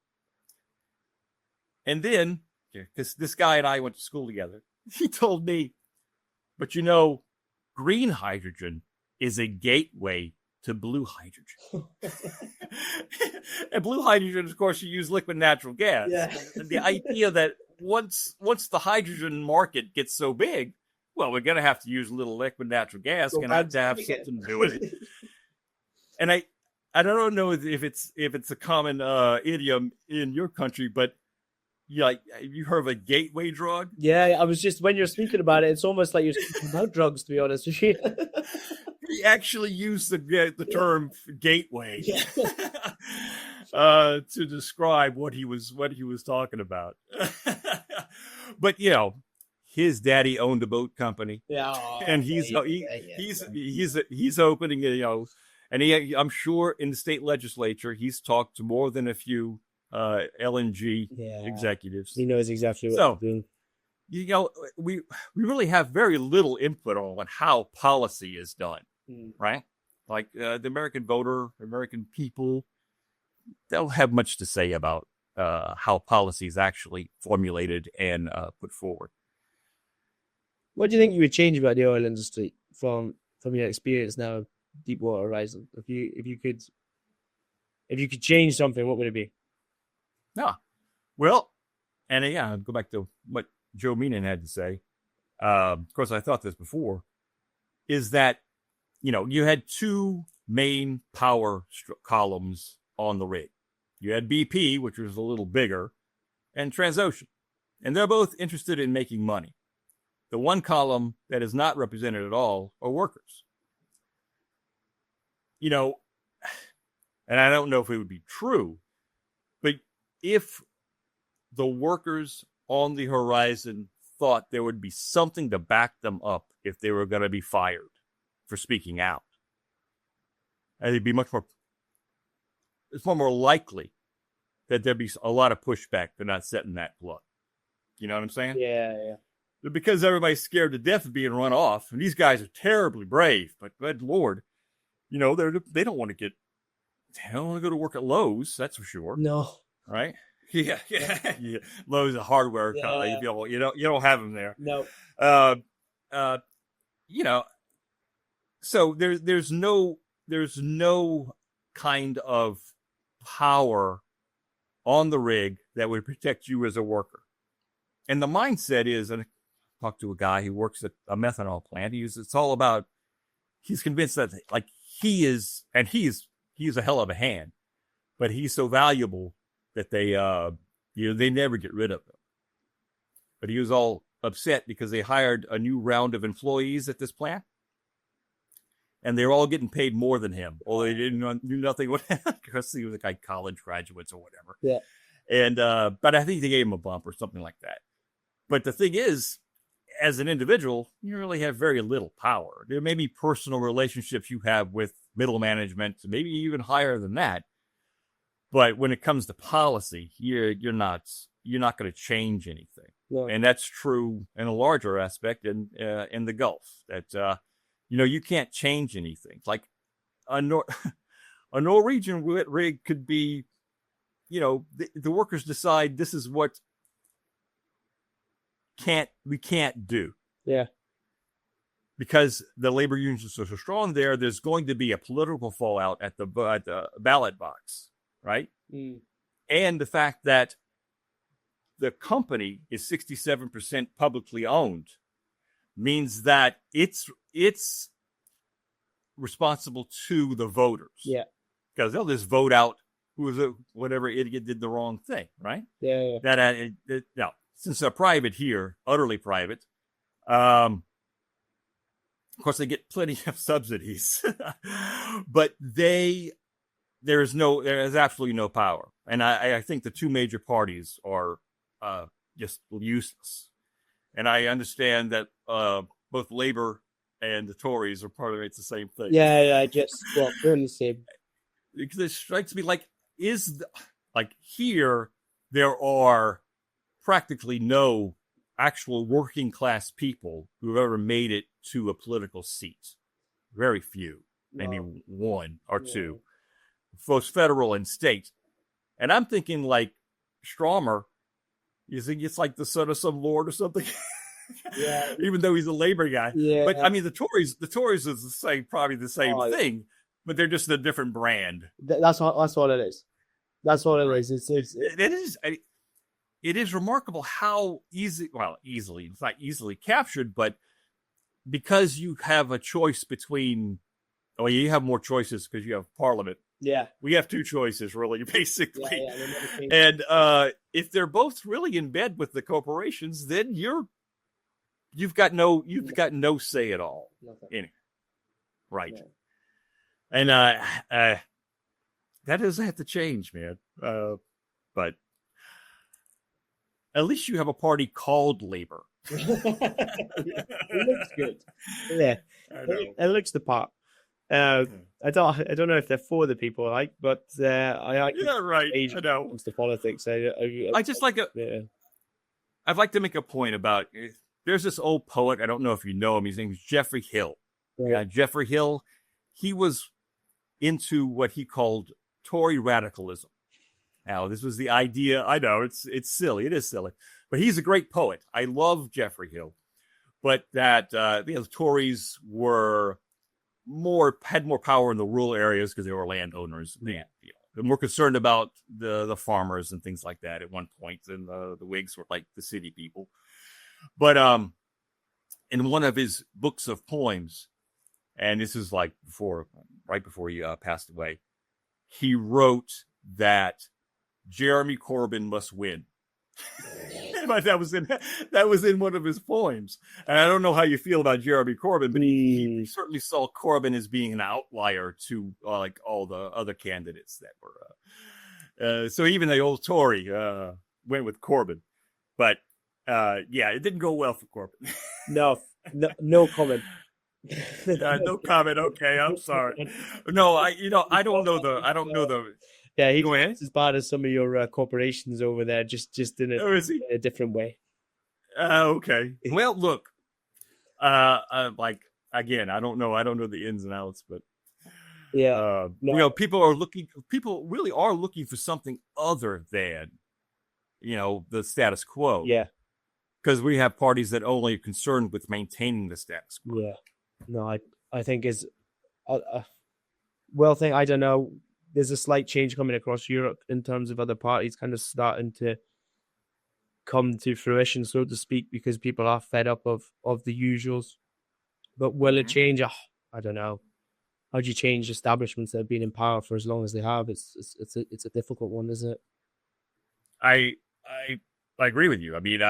And then, because this guy and I went to school together, he told me, but green hydrogen is a gateway to blue hydrogen. And blue hydrogen, of course, you use liquid natural gas. Yeah. And the idea that once the hydrogen market gets so big, well, we're going to have to use a little liquid natural gas. Going to have to have something to do with it. And I don't know if it's a common idiom in your country, but you heard of a gateway drug? Yeah, I was just, when you're speaking about it, it's almost like you're speaking about drugs, to be honest with you. He actually used the term gateway to describe what he was talking about. But his daddy owned a boat company, and he's opening and I'm sure in the state legislature he's talked to more than a few LNG executives. He knows exactly what he's doing. We really have very little input on how policy is done, right? Like the American voter, American people, they don't have much to say about how policy is actually formulated and put forward. What do you think you would change about the oil industry from your experience now of Deepwater Horizon? If you could change something, what would it be? Yeah, well, and I'll go back to what Joe Meenan had to say. Of course, I thought this before, is that, you had two main power columns on the rig. You had BP, which was a little bigger, and Transocean. And they're both interested in making money. The one column that is not represented at all are workers. And I don't know if it would be true, but if the workers on the horizon thought there would be something to back them up if they were going to be fired for speaking out, and it'd be it's far more likely that there'd be a lot of pushback for not setting that plug. You know what I'm saying? Yeah. But because everybody's scared to death of being run off, and these guys are terribly brave, but good Lord, they don't want to go to work at Lowe's, that's for sure. No. Right? Yeah. Lowe's is a hardware company. You don't have them there. No. So there's no kind of power on the rig that would protect you as a worker. And the mindset is, and I talked to a guy who works at a methanol plant. It's all about, he's convinced that he's a hell of a hand, but he's so valuable that they never get rid of him. But he was all upset because they hired a new round of employees at this plant, and they're all getting paid more than him. Well, they didn't do nothing with him because he was like college graduates or whatever. Yeah. And but I think they gave him a bump or something like that. But the thing is, as an individual, you really have very little power. There may be personal relationships you have with middle management, maybe even higher than that. But when it comes to policy, you're not going to change anything. No. And that's true in a larger aspect in the Gulf. That you can't change anything. Like a Norwegian rig could be, the workers decide this is what we can't do. Yeah. Because the labor unions are so strong there, there's going to be a political fallout at the ballot box, right? Mm. And the fact that the company is 67% publicly owned means that it's responsible to the voters. Yeah. Because they'll just vote out whatever idiot did the wrong thing, right? Yeah. Now, since they're private here, utterly private, of course they get plenty of subsidies, but there is absolutely no power. And I think the two major parties are just useless. And I understand that both Labor and the Tories are part of it's the same thing. Yeah, they're the same. Because it strikes me like here there are practically no actual working class people who have ever made it to a political seat. Very few, maybe one or two, both federal and state. And I'm thinking like Stromer, you think it's like the son of some lord or something? Yeah. Even though he's a labor guy. Yeah. But I mean, the Tories is the same, probably the same Oh, thing, but they're just a different brand. that's all it is. That's all it is. It is remarkable how easily, it's not easily captured, but because you have a choice between, you have more choices because you have Parliament. Yeah. We have two choices, really, basically. Yeah, and if they're both really in bed with the corporations, then you've got no say at all. Anyway, right. Yeah. And that doesn't have to change, man. But at least you have a party called Labor. It looks good. Yeah, it looks the part. I don't know if they're for the people, but I like. Yeah, right. I know. Comes to politics. I just like I'd like to make a point about. There's this old poet. I don't know if you know him. His name is Geoffrey Hill. Yeah, Geoffrey Hill. He was into what he called Tory radicalism. Now, this was the idea. I know it's silly. It is silly, but he's a great poet. I love Geoffrey Hill, but that the Tories had more power in the rural areas because they were landowners. They're more concerned about the farmers and things like that at one point, and the Whigs were like the city people. But in one of his books of poems, and this is like right before he passed away, he wrote that Jeremy Corbyn must win. that was in one of his poems. And I don't know how you feel about Jeremy Corbyn, but he certainly saw Corbyn as being an outlier to like all the other candidates that were. So even the old Tory went with Corbyn, but it didn't go well for Corbyn. No comment. No comment. Okay, I'm sorry. No, I don't know the. Yeah, he's as bad as some of your corporations over there, just in a different way. Okay. Well, look, like again, I don't know the ins and outs, but people really are looking for something other than, the status quo. Yeah, because we have parties that only are concerned with maintaining the status quo. Yeah, no, I think is I don't know. There's a slight change coming across Europe in terms of other parties kind of starting to come to fruition, so to speak, because people are fed up of the usuals. But will it change? I don't know. How do you change establishments that have been in power for as long as they have? It's a difficult one, isn't it? I agree with you. I mean,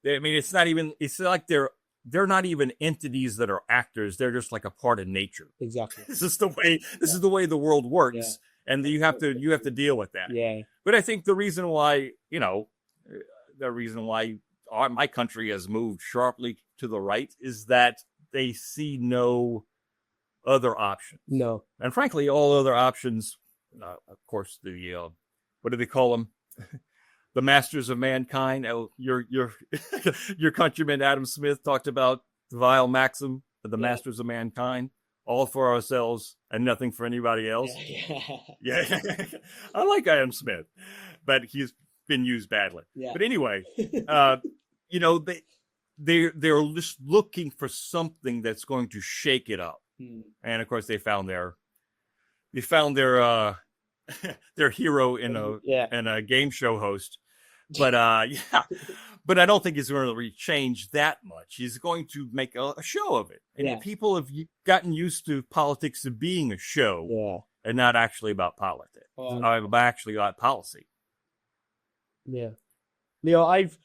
it's not even. It's like they're not even entities that are actors. They're just like a part of nature. Exactly. This is the way the world works. Yeah. And you have to deal with that. Yeah. But I think the reason why my country has moved sharply to the right is that they see no other options. No. And frankly, all other options, of course, what do they call them? The masters of mankind. Your countryman Adam Smith talked about the vile maxim of the masters of mankind. All for ourselves and nothing for anybody else. Yeah. I like Adam Smith, but he's been used badly. Yeah. But anyway, they're just looking for something that's going to shake it up. And of course, they found their their hero in a game show host. But but I don't think it's going to really change that much. He's going to make a show of it. And people have gotten used to politics of being a show and not actually about politics. Actually about policy. Yeah. Leo, I've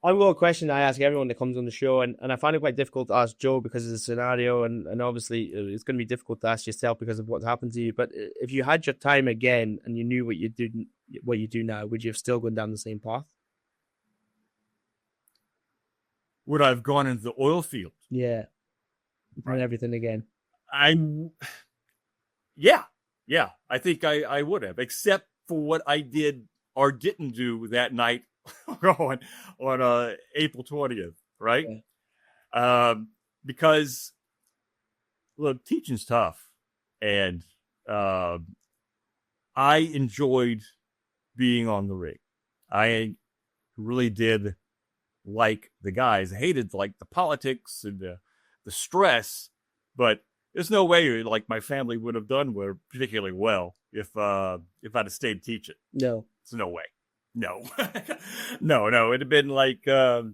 got a question I ask everyone that comes on the show, and I find it quite difficult to ask Joe because of the scenario, and obviously it's going to be difficult to ask yourself because of what's happened to you. But if you had your time again and you knew what you do now, would you have still gone down the same path? Would I have gone into the oil field? Yeah. And everything again. Yeah. I think I would have, except for what I did or didn't do that night on April 20th, right? Yeah. Because, look, teaching's tough. And I enjoyed being on the rig. I really did like the guys. I hated like the politics and the stress, but there's no way like my family would have done particularly well if I'd have stayed teaching. No. There's no way. No. No. It'd have been like I've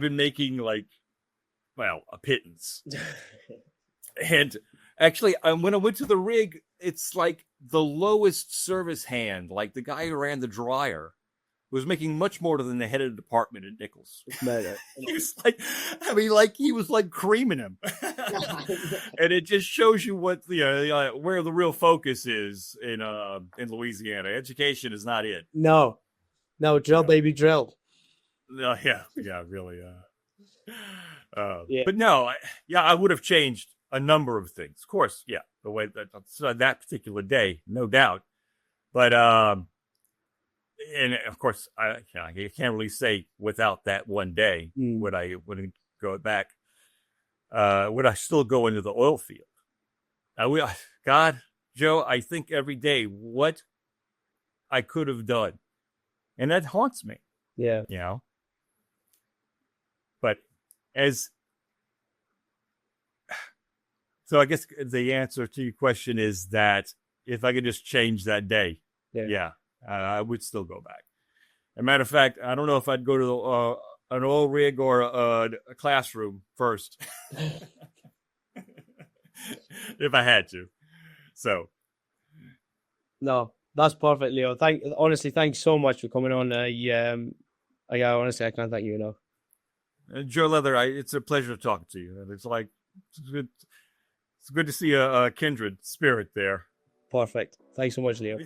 been making like, well, a pittance. And actually, when I went to the rig, it's like the lowest service hand, like the guy who ran the dryer, was making much more than the head of the department at Nichols. He was like, he was like creaming him. And it just shows you what where the real focus is in Louisiana. Education is not it. No, drill, baby, drill. Yeah, really. Yeah. But no, I would have changed a number of things. Of course, yeah, the way that particular day, no doubt. But and of course, I can't really say without that one day would I go back. Would I still go into the oil field? God, Joe, I think every day what I could have done, and that haunts me. Yeah, But so I guess the answer to your question is that if I could just change that day, I would still go back. As a matter of fact, I don't know if I'd go to an oil rig or a classroom first if I had to. So, no, that's perfect, Leo. Honestly, thanks so much for coming on. Honestly, I can't thank you enough. Joe Leather, it's a pleasure talking to you. It's good to see a kindred spirit there. Perfect. Thanks so much, Leo.